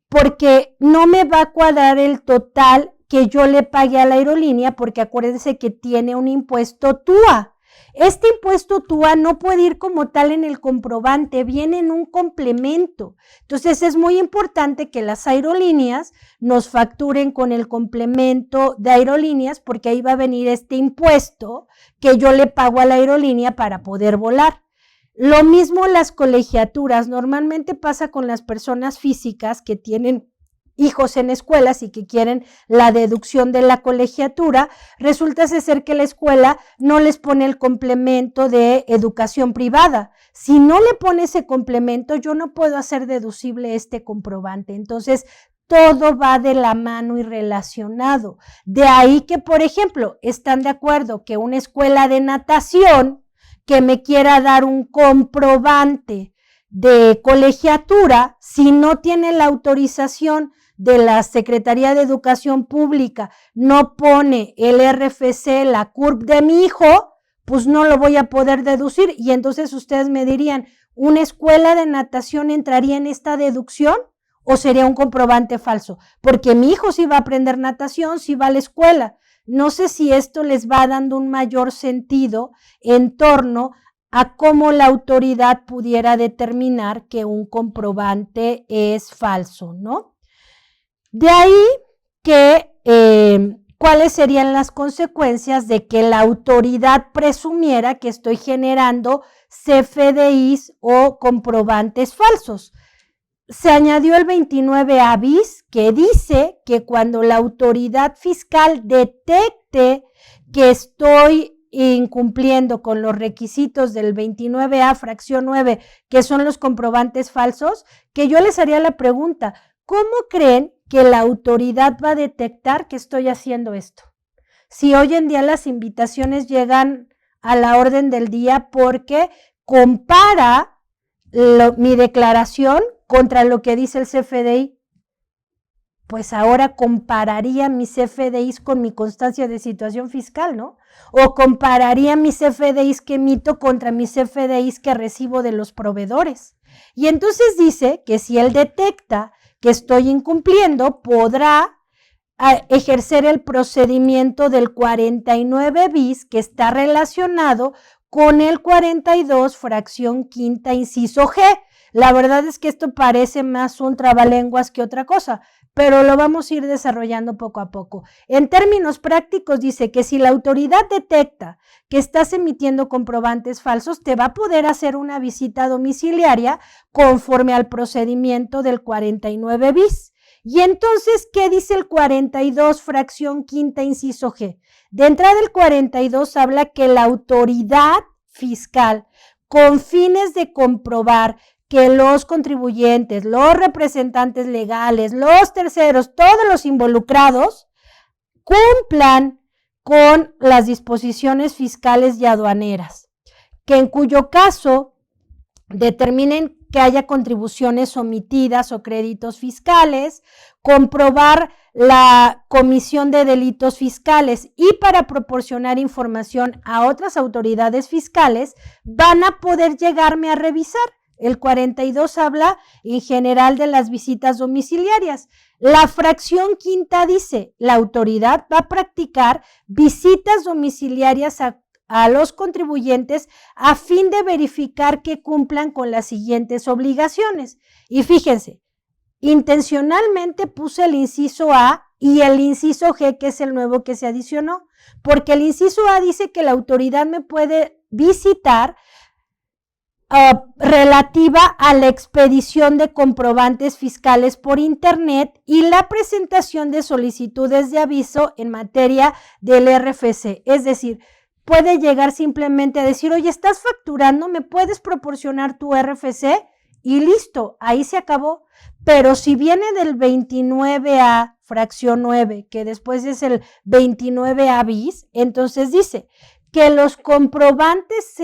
porque no me va a cuadrar el total que yo le pagué a la aerolínea, porque acuérdense que tiene un impuesto TUA. Este impuesto TUA no puede ir como tal en el comprobante, viene en un complemento. Entonces es muy importante que las aerolíneas nos facturen con el complemento de aerolíneas, porque ahí va a venir este impuesto que yo le pago a la aerolínea para poder volar. Lo mismo las colegiaturas, normalmente pasa con las personas físicas que tienen hijos en escuelas y que quieren la deducción de la colegiatura, resulta ser que la escuela no les pone el complemento de educación privada. Si no le pone ese complemento, yo no puedo hacer deducible este comprobante. Entonces, todo va de la mano y relacionado. De ahí que, por ejemplo, están de acuerdo que una escuela de natación que me quiera dar un comprobante de colegiatura, si no tiene la autorización de la Secretaría de Educación Pública, no pone el RFC, la CURP de mi hijo, pues no lo voy a poder deducir. Y entonces ustedes me dirían, ¿una escuela de natación entraría en esta deducción o sería un comprobante falso? Porque mi hijo sí va a aprender natación, sí va a la escuela. No sé si esto les va dando un mayor sentido en torno a cómo la autoridad pudiera determinar que un comprobante es falso, ¿no? De ahí que, ¿cuáles serían las consecuencias de que la autoridad presumiera que estoy generando CFDIs o comprobantes falsos? Se añadió el 29A bis, que dice que cuando la autoridad fiscal detecte que estoy incumpliendo con los requisitos del 29A fracción 9, que son los comprobantes falsos, que yo les haría la pregunta, ¿cómo creen que la autoridad va a detectar que estoy haciendo esto? Si hoy en día las invitaciones llegan a la orden del día porque compara mi declaración contra lo que dice el CFDI, pues ahora compararía mis CFDIs con mi constancia de situación fiscal, ¿no? O compararía mis CFDIs que emito contra mis CFDIs que recibo de los proveedores. Y entonces dice que si él detecta que estoy incumpliendo, podrá ejercer el procedimiento del 49 bis que está relacionado con el 42, fracción quinta, inciso G. La verdad es que esto parece más un trabalenguas que otra cosa, pero lo vamos a ir desarrollando poco a poco. En términos prácticos dice que si la autoridad detecta que estás emitiendo comprobantes falsos, te va a poder hacer una visita domiciliaria conforme al procedimiento del 49 bis. Y entonces, ¿qué dice el 42, fracción quinta, inciso G? De entrada, el 42 habla que la autoridad fiscal, con fines de comprobar que los contribuyentes, los representantes legales, los terceros, todos los involucrados, cumplan con las disposiciones fiscales y aduaneras, que en cuyo caso determinen que haya contribuciones omitidas o créditos fiscales, comprobar la comisión de delitos fiscales y para proporcionar información a otras autoridades fiscales, van a poder llegarme a revisar. El 42 habla en general de las visitas domiciliarias. La fracción quinta dice, la autoridad va a practicar visitas domiciliarias a los contribuyentes a fin de verificar que cumplan con las siguientes obligaciones. Y fíjense, intencionalmente puse el inciso A y el inciso G, que es el nuevo que se adicionó, porque el inciso A dice que la autoridad me puede visitar relativa a la expedición de comprobantes fiscales por internet y la presentación de solicitudes de aviso en materia del RFC. Es decir, puede llegar simplemente a decir, oye, estás facturando, ¿me puedes proporcionar tu RFC? Y listo, ahí se acabó. Pero si viene del 29A, fracción 9, que después es el 29A bis, entonces dice que los comprobantes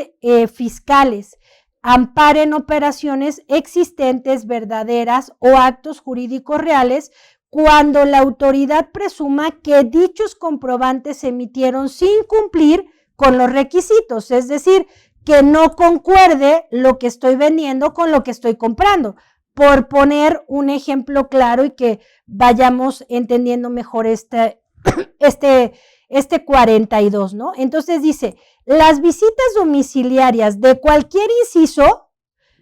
fiscales amparen operaciones existentes, verdaderas o actos jurídicos reales cuando la autoridad presuma que dichos comprobantes se emitieron sin cumplir con los requisitos, es decir, que no concuerde lo que estoy vendiendo con lo que estoy comprando, por poner un ejemplo claro y que vayamos entendiendo mejor este 42, ¿no? Entonces dice, las visitas domiciliarias de cualquier inciso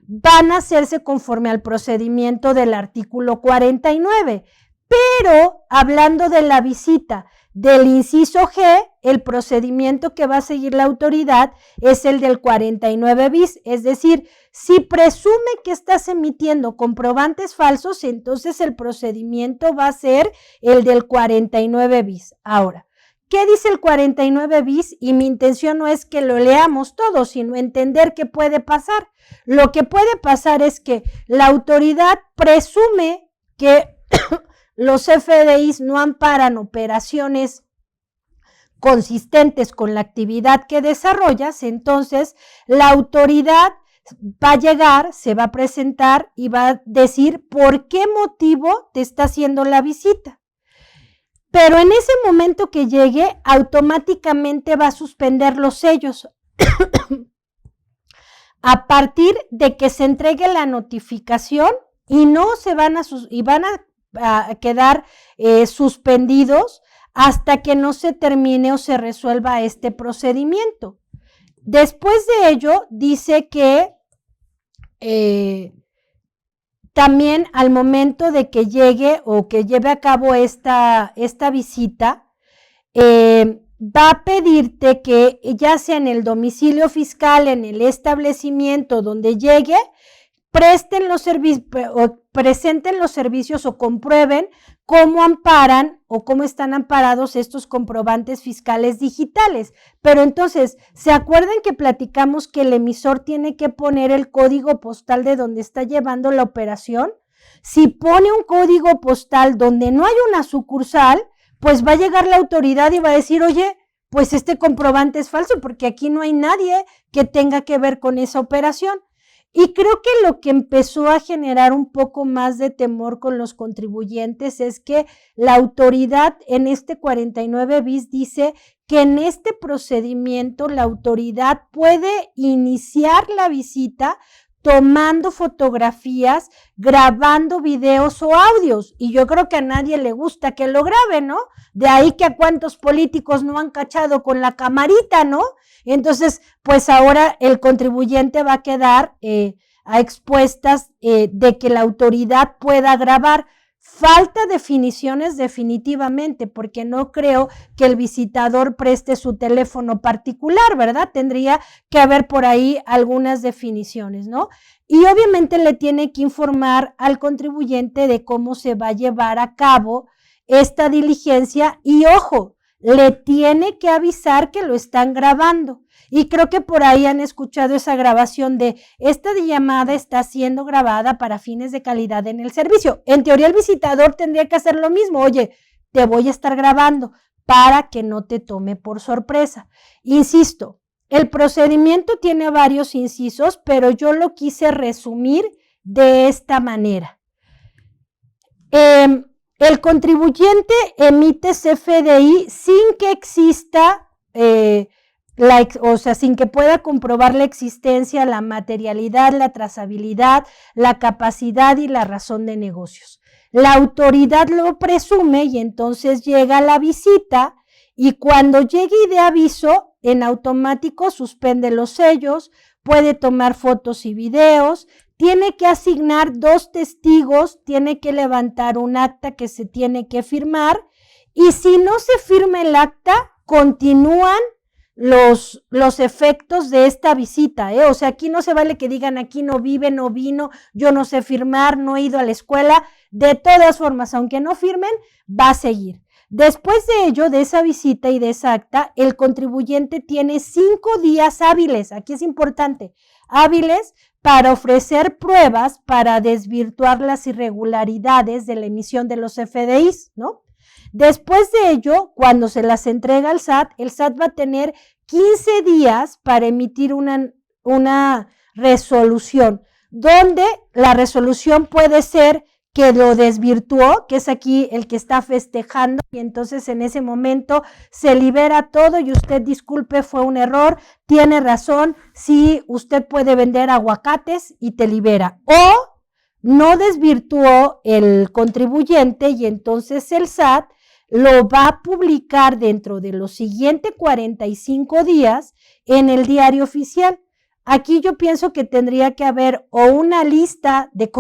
van a hacerse conforme al procedimiento del artículo 49, pero hablando de la visita del inciso G, el procedimiento que va a seguir la autoridad es el del 49 bis, es decir, si presume que estás emitiendo comprobantes falsos, entonces el procedimiento va a ser el del 49 bis. Ahora, ¿qué dice el 49 bis? Y mi intención no es que lo leamos todo, sino entender qué puede pasar. Lo que puede pasar es que la autoridad presume que los FDIs no amparan operaciones consistentes con la actividad que desarrollas, entonces la autoridad va a llegar, se va a presentar y va a decir por qué motivo te está haciendo la visita. Pero en ese momento que llegue, automáticamente va a suspender los sellos a partir de que se entregue la notificación y no se van a quedar suspendidos hasta que no se termine o se resuelva este procedimiento. Después de ello, dice que también al momento de que llegue o que lleve a cabo esta visita, va a pedirte que ya sea en el domicilio fiscal, en el establecimiento donde llegue, presenten los servicios o comprueben cómo amparan o cómo están amparados estos comprobantes fiscales digitales. Pero entonces, ¿se acuerdan que platicamos que el emisor tiene que poner el código postal de donde está llevando la operación? Si pone un código postal donde no hay una sucursal, pues va a llegar la autoridad y va a decir, oye, pues este comprobante es falso porque aquí no hay nadie que tenga que ver con esa operación. Y creo que lo que empezó a generar un poco más de temor con los contribuyentes es que la autoridad en este 49 bis dice que en este procedimiento la autoridad puede iniciar la visita tomando fotografías, grabando videos o audios. Y yo creo que a nadie le gusta que lo grabe, ¿no? De ahí que a cuántos políticos no han cachado con la camarita, ¿no? Entonces, pues ahora el contribuyente va a quedar a expuestas de que la autoridad pueda grabar. Falta definiciones definitivamente, porque no creo que el visitador preste su teléfono particular, ¿verdad? Tendría que haber por ahí algunas definiciones, ¿no? Y obviamente le tiene que informar al contribuyente de cómo se va a llevar a cabo esta diligencia y, ojo, le tiene que avisar que lo están grabando. Y creo que por ahí han escuchado esa grabación de esta llamada está siendo grabada para fines de calidad en el servicio. En teoría el visitador tendría que hacer lo mismo. Oye, te voy a estar grabando para que no te tome por sorpresa. Insisto, el procedimiento tiene varios incisos, pero yo lo quise resumir de esta manera. El contribuyente emite CFDI sin que exista sin que pueda comprobar la existencia, la materialidad, la trazabilidad, la capacidad y la razón de negocios. La autoridad lo presume y entonces llega la visita y cuando llegue y dé aviso, en automático suspende los sellos, puede tomar fotos y videos, tiene que asignar 2 testigos, tiene que levantar un acta que se tiene que firmar y si no se firma el acta, continúan los efectos de esta visita, O sea, aquí no se vale que digan aquí no vive, no vino, yo no sé firmar, no he ido a la escuela. De todas formas, aunque no firmen, va a seguir. Después de ello, de esa visita y de esa acta, el contribuyente tiene 5 días hábiles, aquí es importante, hábiles para ofrecer pruebas para desvirtuar las irregularidades de la emisión de los CFDIs, ¿no? Después de ello, cuando se las entrega al SAT, el SAT va a tener 15 días para emitir una resolución, donde la resolución puede ser que lo desvirtuó, que es aquí el que está festejando, y entonces en ese momento se libera todo y usted disculpe, fue un error, tiene razón, sí, usted puede vender aguacates y te libera. O no desvirtuó el contribuyente y entonces el SAT lo va a publicar dentro de los siguientes 45 días en el diario oficial. Aquí yo pienso que tendría que haber o una lista de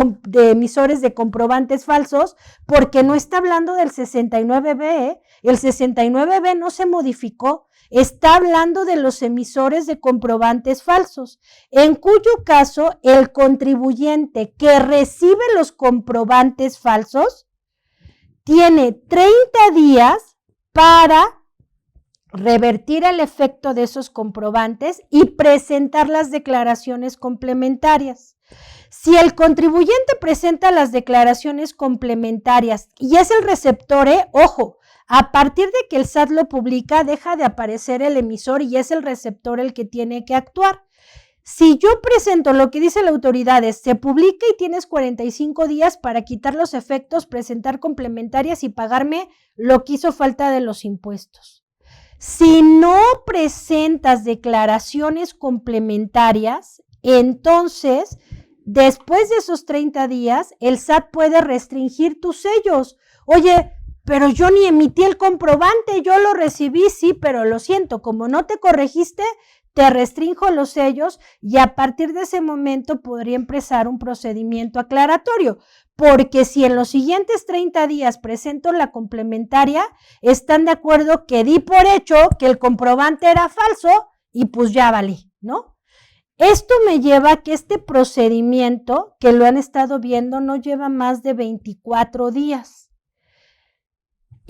emisores de comprobantes falsos, porque no está hablando del 69B, El 69B no se modificó, está hablando de los emisores de comprobantes falsos, en cuyo caso el contribuyente que recibe los comprobantes falsos tiene 30 días para revertir el efecto de esos comprobantes y presentar las declaraciones complementarias. Si el contribuyente presenta las declaraciones complementarias y es el receptor, ojo, a partir de que el SAT lo publica, deja de aparecer el emisor y es el receptor el que tiene que actuar. Si yo presento lo que dice la autoridad, se publica y tienes 45 días para quitar los efectos, presentar complementarias y pagarme lo que hizo falta de los impuestos. Si no presentas declaraciones complementarias, entonces, después de esos 30 días, el SAT puede restringir tus sellos. Oye, pero yo ni emití el comprobante, yo lo recibí, sí, pero lo siento, como no te corregiste, te restrinjo los sellos y a partir de ese momento podría empezar un procedimiento aclaratorio, porque si en los siguientes 30 días presento la complementaria, están de acuerdo que di por hecho que el comprobante era falso y pues ya valí, ¿no? Esto me lleva a que este procedimiento, que lo han estado viendo, no lleva más de 24 días.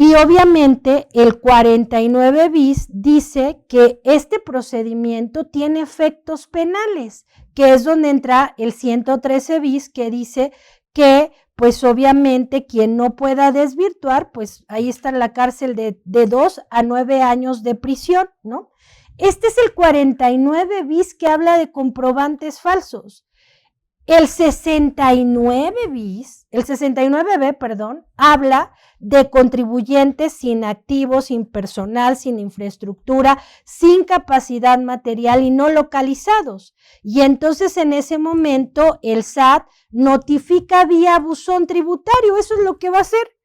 Y obviamente el 49 bis dice que este procedimiento tiene efectos penales, que es donde entra el 113 bis que dice que pues obviamente quien no pueda desvirtuar, pues ahí está en la cárcel de 2 a 9 años de prisión, ¿no? Este es el 49 bis que habla de comprobantes falsos. El 69B, perdón, habla de contribuyentes sin activos, sin personal, sin infraestructura, sin capacidad material y no localizados. Y entonces en ese momento el SAT notifica vía buzón tributario, eso es lo que va a hacer.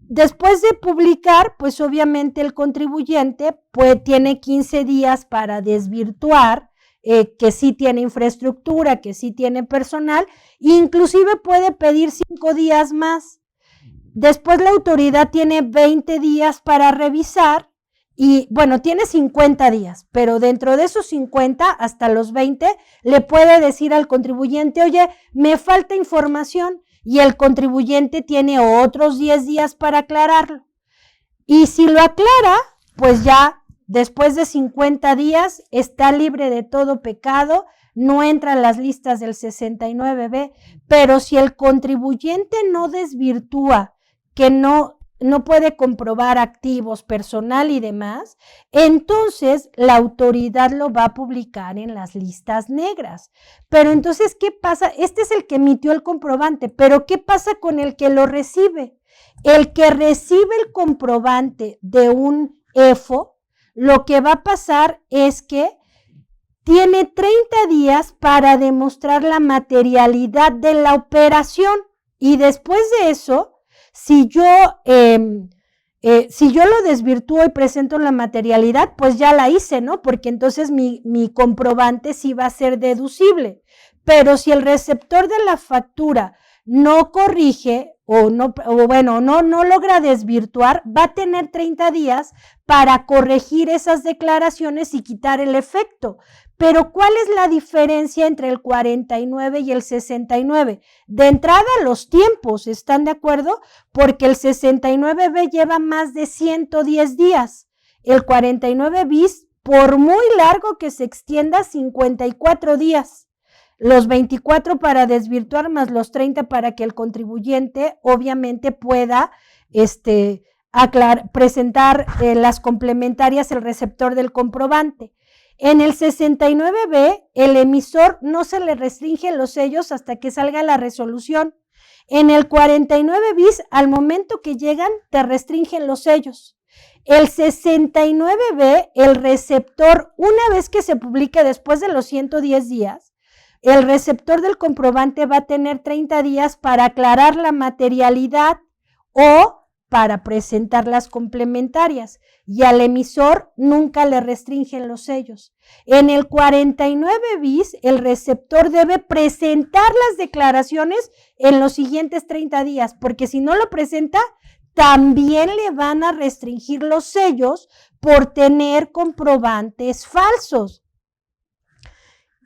Después de publicar, pues obviamente el contribuyente tiene 15 días para desvirtuar que sí tiene infraestructura, que sí tiene personal, inclusive puede pedir 5 días más. Después la autoridad tiene 20 días para revisar y, bueno, tiene 50 días, pero dentro de esos 50 hasta los 20 le puede decir al contribuyente, oye, me falta información, y el contribuyente tiene otros 10 días para aclararlo. Y si lo aclara, pues ya después de 50 días está libre de todo pecado, no entra en las listas del 69B, pero si el contribuyente no desvirtúa, que no puede comprobar activos, personal y demás, entonces la autoridad lo va a publicar en las listas negras. Pero entonces, ¿qué pasa? Este es el que emitió el comprobante, pero ¿qué pasa con el que lo recibe? El que recibe el comprobante de un EFO, lo que va a pasar es que tiene 30 días para demostrar la materialidad de la operación y después de eso, si yo lo desvirtúo y presento la materialidad, pues ya la hice, ¿no? Porque entonces mi comprobante sí va a ser deducible. Pero si el receptor de la factura no corrige o no logra desvirtuar, va a tener 30 días para corregir esas declaraciones y quitar el efecto. Pero ¿cuál es la diferencia entre el 49 y el 69? De entrada, los tiempos, ¿están de acuerdo? Porque el 69B lleva más de 110 días. El 49 bis, por muy largo que se extienda, 54 días. Los 24 para desvirtuar más los 30 para que el contribuyente obviamente pueda presentar las complementarias, el receptor del comprobante. En el 69B, el emisor no se le restringen los sellos hasta que salga la resolución. En el 49 bis, al momento que llegan, te restringen los sellos. El 69B, el receptor, una vez que se publique después de los 110 días, el receptor del comprobante va a tener 30 días para aclarar la materialidad o para presentar las complementarias y al emisor nunca le restringen los sellos. En el 49 bis, el receptor debe presentar las declaraciones en los siguientes 30 días, porque si no lo presenta, también le van a restringir los sellos por tener comprobantes falsos.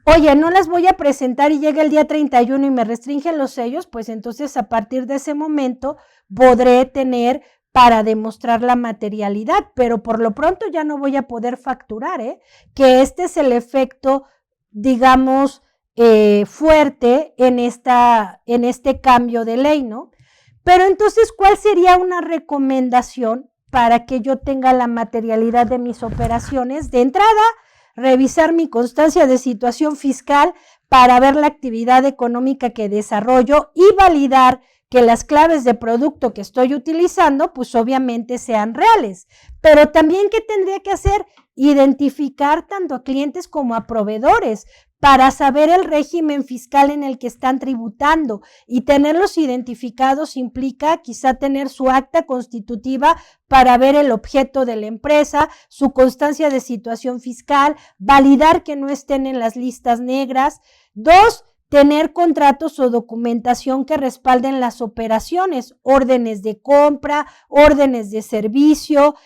Oye, no las voy a presentar y llega el día 31 y me restringen los sellos, pues entonces a partir de ese momento podré tener para demostrar la materialidad, pero por lo pronto ya no voy a poder facturar, que este es el efecto, digamos, fuerte en este cambio de ley, ¿no? Pero entonces, ¿cuál sería una recomendación para que yo tenga la materialidad de mis operaciones? De entrada, revisar mi constancia de situación fiscal para ver la actividad económica que desarrollo y validar que las claves de producto que estoy utilizando, pues obviamente sean reales. Pero también, ¿qué tendría que hacer? Identificar tanto a clientes como a proveedores para saber el régimen fiscal en el que están tributando, y tenerlos identificados implica quizá tener su acta constitutiva para ver el objeto de la empresa, su constancia de situación fiscal, validar que no estén en las listas negras. 2, tener contratos o documentación que respalden las operaciones, órdenes de compra, órdenes de servicio,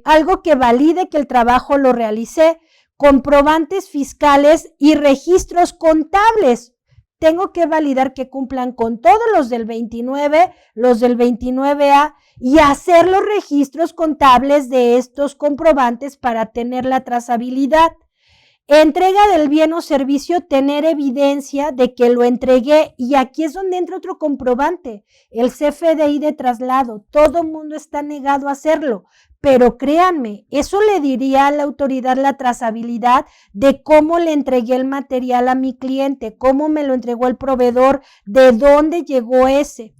algo que valide que el trabajo lo realicé, comprobantes fiscales y registros contables. Tengo que validar que cumplan con todos los del 29, los del 29A y hacer los registros contables de estos comprobantes para tener la trazabilidad. Entrega del bien o servicio, tener evidencia de que lo entregué, y aquí es donde entra otro comprobante, el CFDI de traslado. Todo el mundo está negado a hacerlo, pero créanme, eso le diría a la autoridad la trazabilidad de cómo le entregué el material a mi cliente, cómo me lo entregó el proveedor, de dónde llegó ese.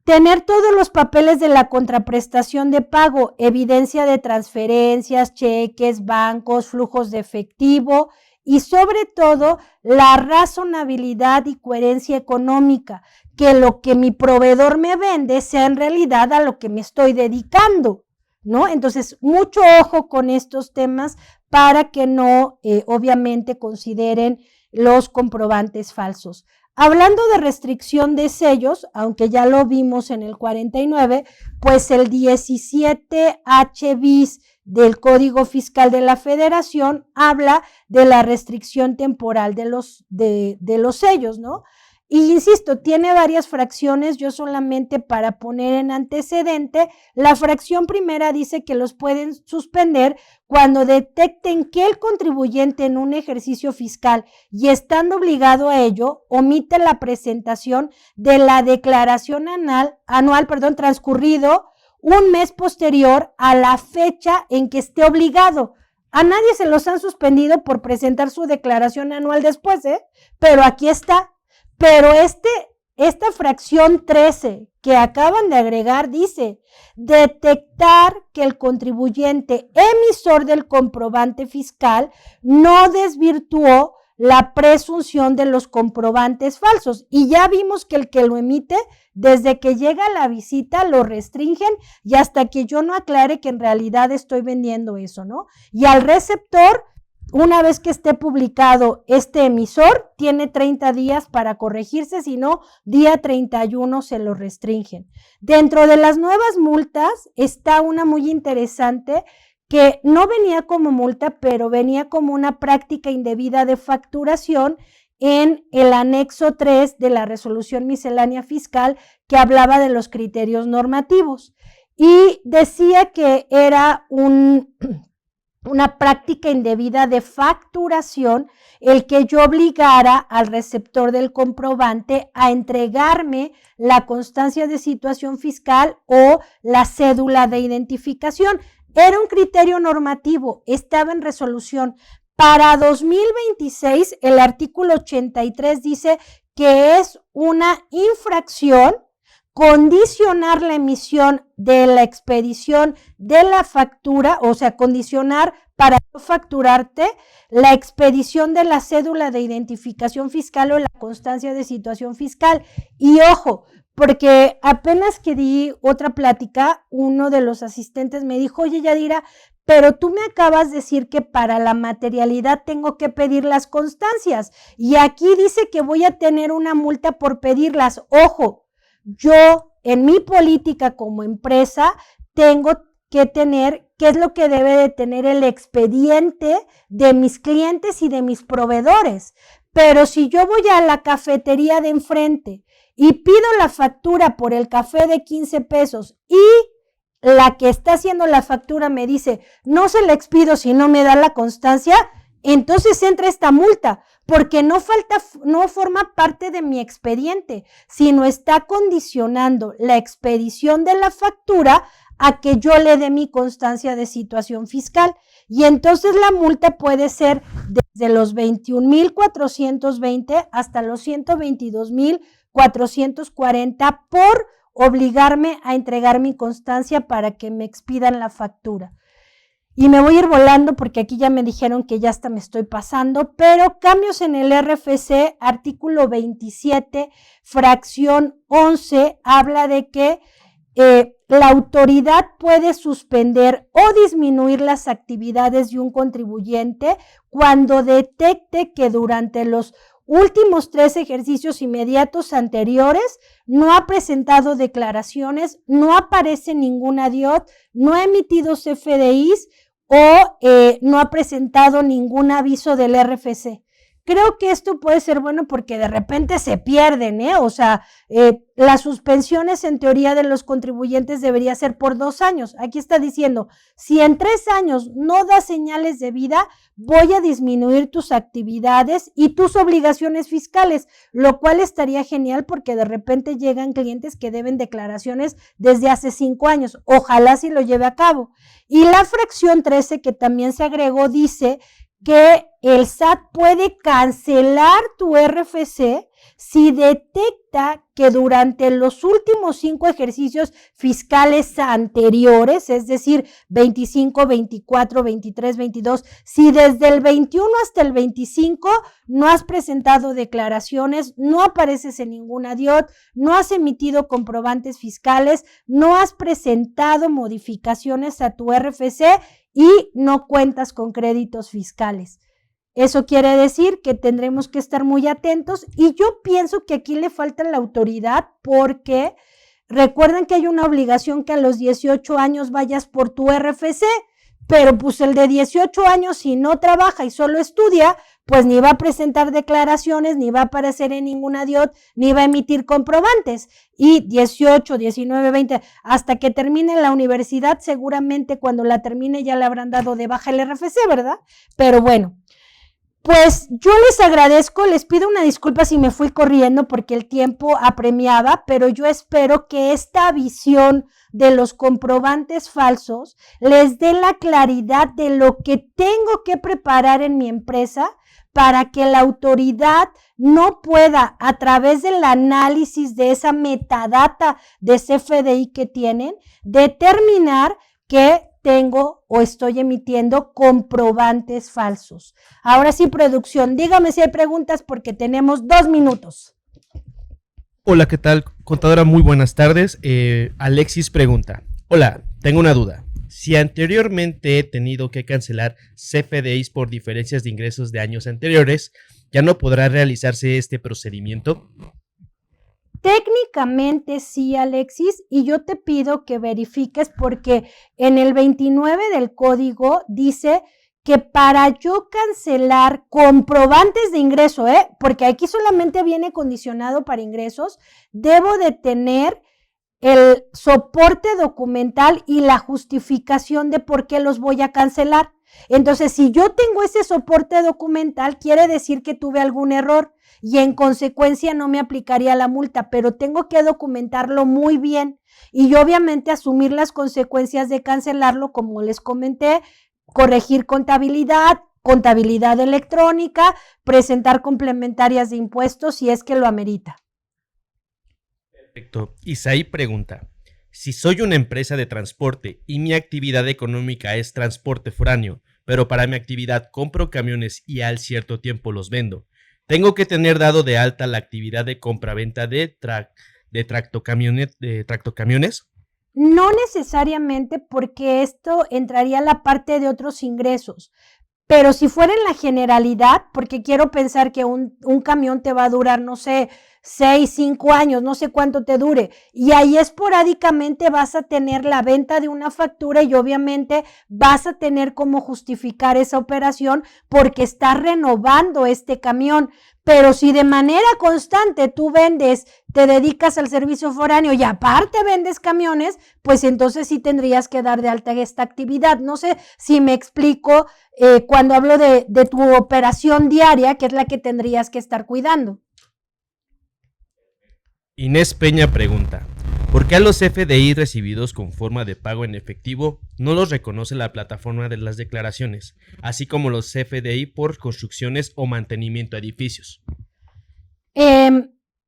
Tener todos los papeles de la contraprestación de pago, evidencia de transferencias, cheques, bancos, flujos de efectivo y sobre todo la razonabilidad y coherencia económica, que lo que mi proveedor me vende sea en realidad a lo que me estoy dedicando, ¿no? Entonces, mucho ojo con estos temas para que no, obviamente, consideren los comprobantes falsos. Hablando de restricción de sellos, aunque ya lo vimos en el 49, pues el 17H bis del Código Fiscal de la Federación habla de la restricción temporal de los sellos, ¿no? Y insisto, tiene varias fracciones, yo solamente para poner en antecedente, la fracción primera dice que los pueden suspender cuando detecten que el contribuyente en un ejercicio fiscal y estando obligado a ello, omite la presentación de la declaración anual, transcurrido un mes posterior a la fecha en que esté obligado. A nadie se los han suspendido por presentar su declaración anual después, pero aquí está. Pero esta fracción 13 que acaban de agregar dice, detectar que el contribuyente emisor del comprobante fiscal no desvirtuó la presunción de los comprobantes falsos. Y ya vimos que el que lo emite, desde que llega la visita, lo restringen y hasta que yo no aclare que en realidad estoy vendiendo eso, ¿no? Y al receptor, una vez que esté publicado este emisor, tiene 30 días para corregirse, si no, día 31 se lo restringen. Dentro de las nuevas multas está una muy interesante que no venía como multa, pero venía como una práctica indebida de facturación en el anexo 3 de la resolución miscelánea fiscal que hablaba de los criterios normativos. Y decía que era una práctica indebida de facturación el que yo obligara al receptor del comprobante a entregarme la constancia de situación fiscal o la cédula de identificación. Era un criterio normativo, estaba en resolución. Para 2026, el artículo 83 dice que es una infracción condicionar la emisión de la expedición de la factura, o sea, condicionar para facturarte la expedición de la cédula de identificación fiscal o la constancia de situación fiscal. Y ojo, porque apenas que di otra plática, uno de los asistentes me dijo, oye, Yadira, pero tú me acabas de decir que para la materialidad tengo que pedir las constancias y aquí dice que voy a tener una multa por pedirlas. Ojo, yo en mi política como empresa tengo que tener qué es lo que debe de tener el expediente de mis clientes y de mis proveedores. Pero si yo voy a la cafetería de enfrente y pido la factura por el café de 15 pesos y la que está haciendo la factura me dice, no se la expido si no me da la constancia, entonces entra esta multa, porque no forma parte de mi expediente, sino está condicionando la expedición de la factura a que yo le dé mi constancia de situación fiscal. Y entonces la multa puede ser desde los 21,420 hasta los 122,440 por obligarme a entregar mi constancia para que me expidan la factura. Y me voy a ir volando porque aquí ya me dijeron que ya hasta me estoy pasando, pero cambios en el RFC, artículo 27, fracción 11, habla de que la autoridad puede suspender o disminuir las actividades de un contribuyente cuando detecte que durante los últimos 3 ejercicios inmediatos anteriores no ha presentado declaraciones, no aparece ninguna DIOT, no ha emitido CFDIs o no ha presentado ningún aviso del RFC. Creo que esto puede ser bueno porque de repente se pierden, o sea, las suspensiones en teoría de los contribuyentes debería ser por 2 años. Aquí está diciendo, si en 3 años no das señales de vida, voy a disminuir tus actividades y tus obligaciones fiscales, lo cual estaría genial porque de repente llegan clientes que deben declaraciones desde hace 5 años. Ojalá si lo lleve a cabo. Y la fracción 13 que también se agregó dice que el SAT puede cancelar tu RFC si detecta que durante los últimos 5 ejercicios fiscales anteriores, es decir, 25, 24, 23, 22, si desde el 21 hasta el 25 no has presentado declaraciones, no apareces en ninguna DIOT, no has emitido comprobantes fiscales, no has presentado modificaciones a tu RFC y no cuentas con créditos fiscales. Eso quiere decir que tendremos que estar muy atentos y yo pienso que aquí le falta la autoridad porque recuerden que hay una obligación que a los 18 años vayas por tu RFC, pero pues el de 18 años si no trabaja y solo estudia, pues ni va a presentar declaraciones, ni va a aparecer en ninguna DIOT, ni va a emitir comprobantes. Y 18, 19, 20, hasta que termine la universidad, seguramente cuando la termine ya le habrán dado de baja el RFC, ¿verdad? Pero bueno, pues yo les agradezco, les pido una disculpa si me fui corriendo porque el tiempo apremiaba, pero yo espero que esta visión de los comprobantes falsos les dé la claridad de lo que tengo que preparar en mi empresa para que la autoridad no pueda, a través del análisis de esa metadata de CFDI que tienen, determinar que tengo o estoy emitiendo comprobantes falsos. Ahora sí, producción, dígame si hay preguntas porque tenemos 2 minutos. Hola, ¿qué tal? Contadora, muy buenas tardes. Alexis pregunta, hola, tengo una duda. Si anteriormente he tenido que cancelar CFDIs por diferencias de ingresos de años anteriores, ¿ya no podrá realizarse este procedimiento? Técnicamente sí, Alexis, y yo te pido que verifiques porque en el 29 del código dice que para yo cancelar comprobantes de ingreso, porque aquí solamente viene condicionado para ingresos, debo de tener el soporte documental y la justificación de por qué los voy a cancelar. Entonces, si yo tengo ese soporte documental, quiere decir que tuve algún error y en consecuencia no me aplicaría la multa, pero tengo que documentarlo muy bien y obviamente asumir las consecuencias de cancelarlo, como les comenté, corregir contabilidad, contabilidad electrónica, presentar complementarias de impuestos si es que lo amerita. Perfecto. Isaí pregunta, si soy una empresa de transporte y mi actividad económica es transporte foráneo, pero para mi actividad compro camiones y al cierto tiempo los vendo, ¿tengo que tener dado de alta la actividad de compraventa de tractocamiones? No necesariamente porque esto entraría a la parte de otros ingresos. Pero si fuera en la generalidad, porque quiero pensar que un camión te va a durar, no sé, 6, 5 años, no sé cuánto te dure, y ahí esporádicamente vas a tener la venta de una factura y obviamente vas a tener cómo justificar esa operación porque estás renovando este camión. Pero si de manera constante tú vendes, te dedicas al servicio foráneo y aparte vendes camiones, pues entonces sí tendrías que dar de alta esta actividad. No sé si me explico cuando hablo de tu operación diaria, que es la que tendrías que estar cuidando. Inés Peña pregunta, ¿por qué a los FDI recibidos con forma de pago en efectivo no los reconoce la plataforma de las declaraciones, así como los FDI por construcciones o mantenimiento de edificios?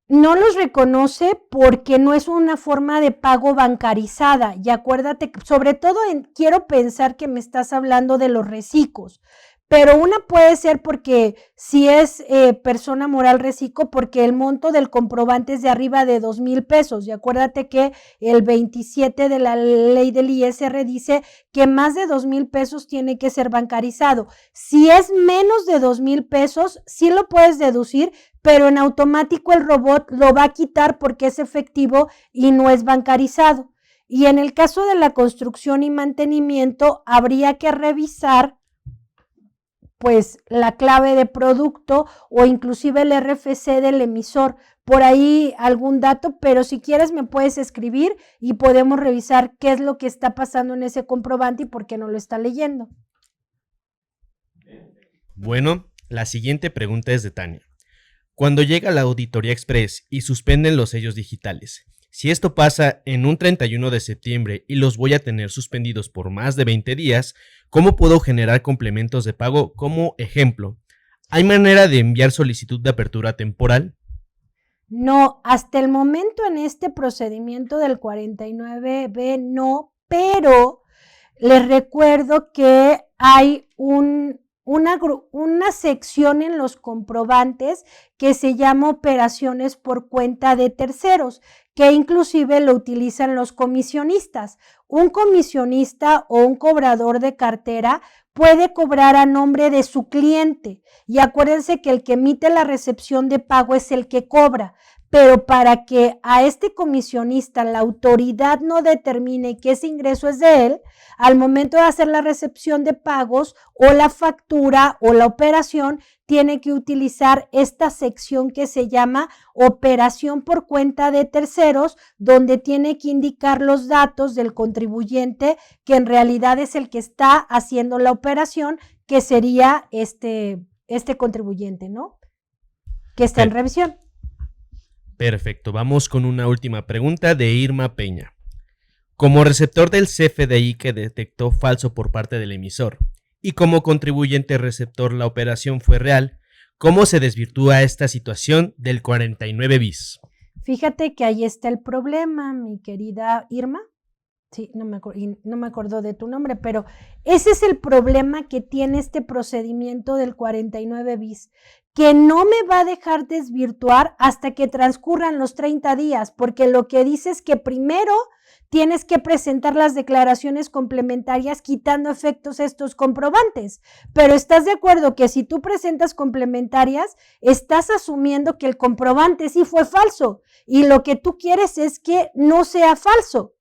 No los reconoce porque no es una forma de pago bancarizada. Y acuérdate, sobre todo quiero pensar que me estás hablando de los recicos. Pero una puede ser porque si es persona moral reciclo, porque el monto del comprobante es de arriba de 2,000 pesos. Y acuérdate que el 27 de la ley del ISR dice que más de 2,000 pesos tiene que ser bancarizado. Si es menos de 2,000 pesos, sí lo puedes deducir, pero en automático el robot lo va a quitar porque es efectivo y no es bancarizado. Y en el caso de la construcción y mantenimiento, habría que revisar pues la clave de producto o inclusive el RFC del emisor, por ahí algún dato, pero si quieres me puedes escribir y podemos revisar qué es lo que está pasando en ese comprobante y por qué no lo está leyendo. Bueno, la siguiente pregunta es de Tania. Cuando llega la auditoría express y suspenden los sellos digitales, si esto pasa en un 31 de septiembre y los voy a tener suspendidos por más de 20 días, ¿cómo puedo generar complementos de pago? Como ejemplo, ¿hay manera de enviar solicitud de apertura temporal? No, hasta el momento en este procedimiento del 49B no, pero les recuerdo que hay una sección en los comprobantes que se llama operaciones por cuenta de terceros, que inclusive lo utilizan los comisionistas. Un comisionista o un cobrador de cartera puede cobrar a nombre de su cliente y acuérdense que el que emite la recepción de pago es el que cobra. Pero para que a este comisionista la autoridad no determine que ese ingreso es de él, al momento de hacer la recepción de pagos o la factura o la operación, tiene que utilizar esta sección que se llama operación por cuenta de terceros, donde tiene que indicar los datos del contribuyente, que en realidad es el que está haciendo la operación, que sería este contribuyente, ¿no? Que está en revisión. Perfecto, vamos con una última pregunta de Irma Peña. Como receptor del CFDI que detectó falso por parte del emisor y como contribuyente receptor la operación fue real, ¿cómo se desvirtúa esta situación del 49 bis? Fíjate que ahí está el problema, mi querida Irma. Sí, no me acuerdo de tu nombre, pero ese es el problema que tiene este procedimiento del 49 bis, que no me va a dejar desvirtuar hasta que transcurran los 30 días, porque lo que dice es que primero tienes que presentar las declaraciones complementarias quitando efectos estos comprobantes, pero ¿estás de acuerdo que si tú presentas complementarias, estás asumiendo que el comprobante sí fue falso y lo que tú quieres es que no sea falso?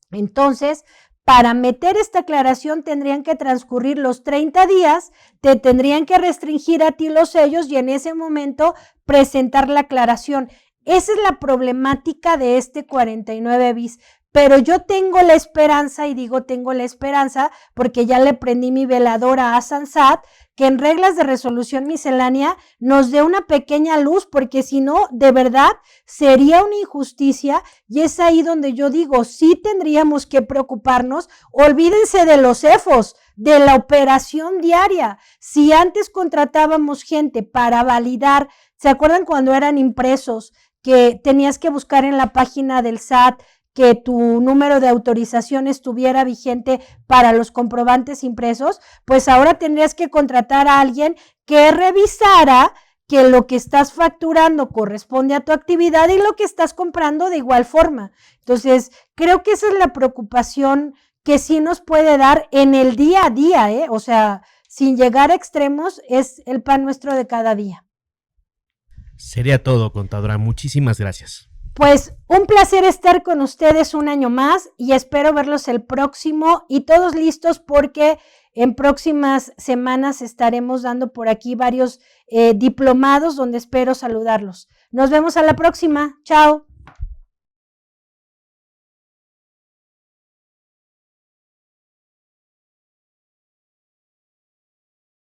Entonces, para meter esta aclaración tendrían que transcurrir los 30 días, te tendrían que restringir a ti los sellos y en ese momento presentar la aclaración. Esa es la problemática de este 49 bis. Pero yo tengo la esperanza, y digo tengo la esperanza porque ya le prendí mi veladora a Sansat, que en reglas de resolución miscelánea nos dé una pequeña luz, porque si no, de verdad, sería una injusticia y es ahí donde yo digo, sí tendríamos que preocuparnos, olvídense de los CEFOS, de la operación diaria. Si antes contratábamos gente para validar, ¿se acuerdan cuando eran impresos que tenías que buscar en la página del SAT que tu número de autorización estuviera vigente para los comprobantes impresos? Pues ahora tendrías que contratar a alguien que revisara que lo que estás facturando corresponde a tu actividad y lo que estás comprando de igual forma. Entonces, creo que esa es la preocupación que sí nos puede dar en el día a día, o sea, sin llegar a extremos, es el pan nuestro de cada día. Sería todo, contadora. Muchísimas gracias. Pues un placer estar con ustedes un año más y espero verlos el próximo y todos listos porque en próximas semanas estaremos dando por aquí varios diplomados donde espero saludarlos. Nos vemos a la próxima. Chao.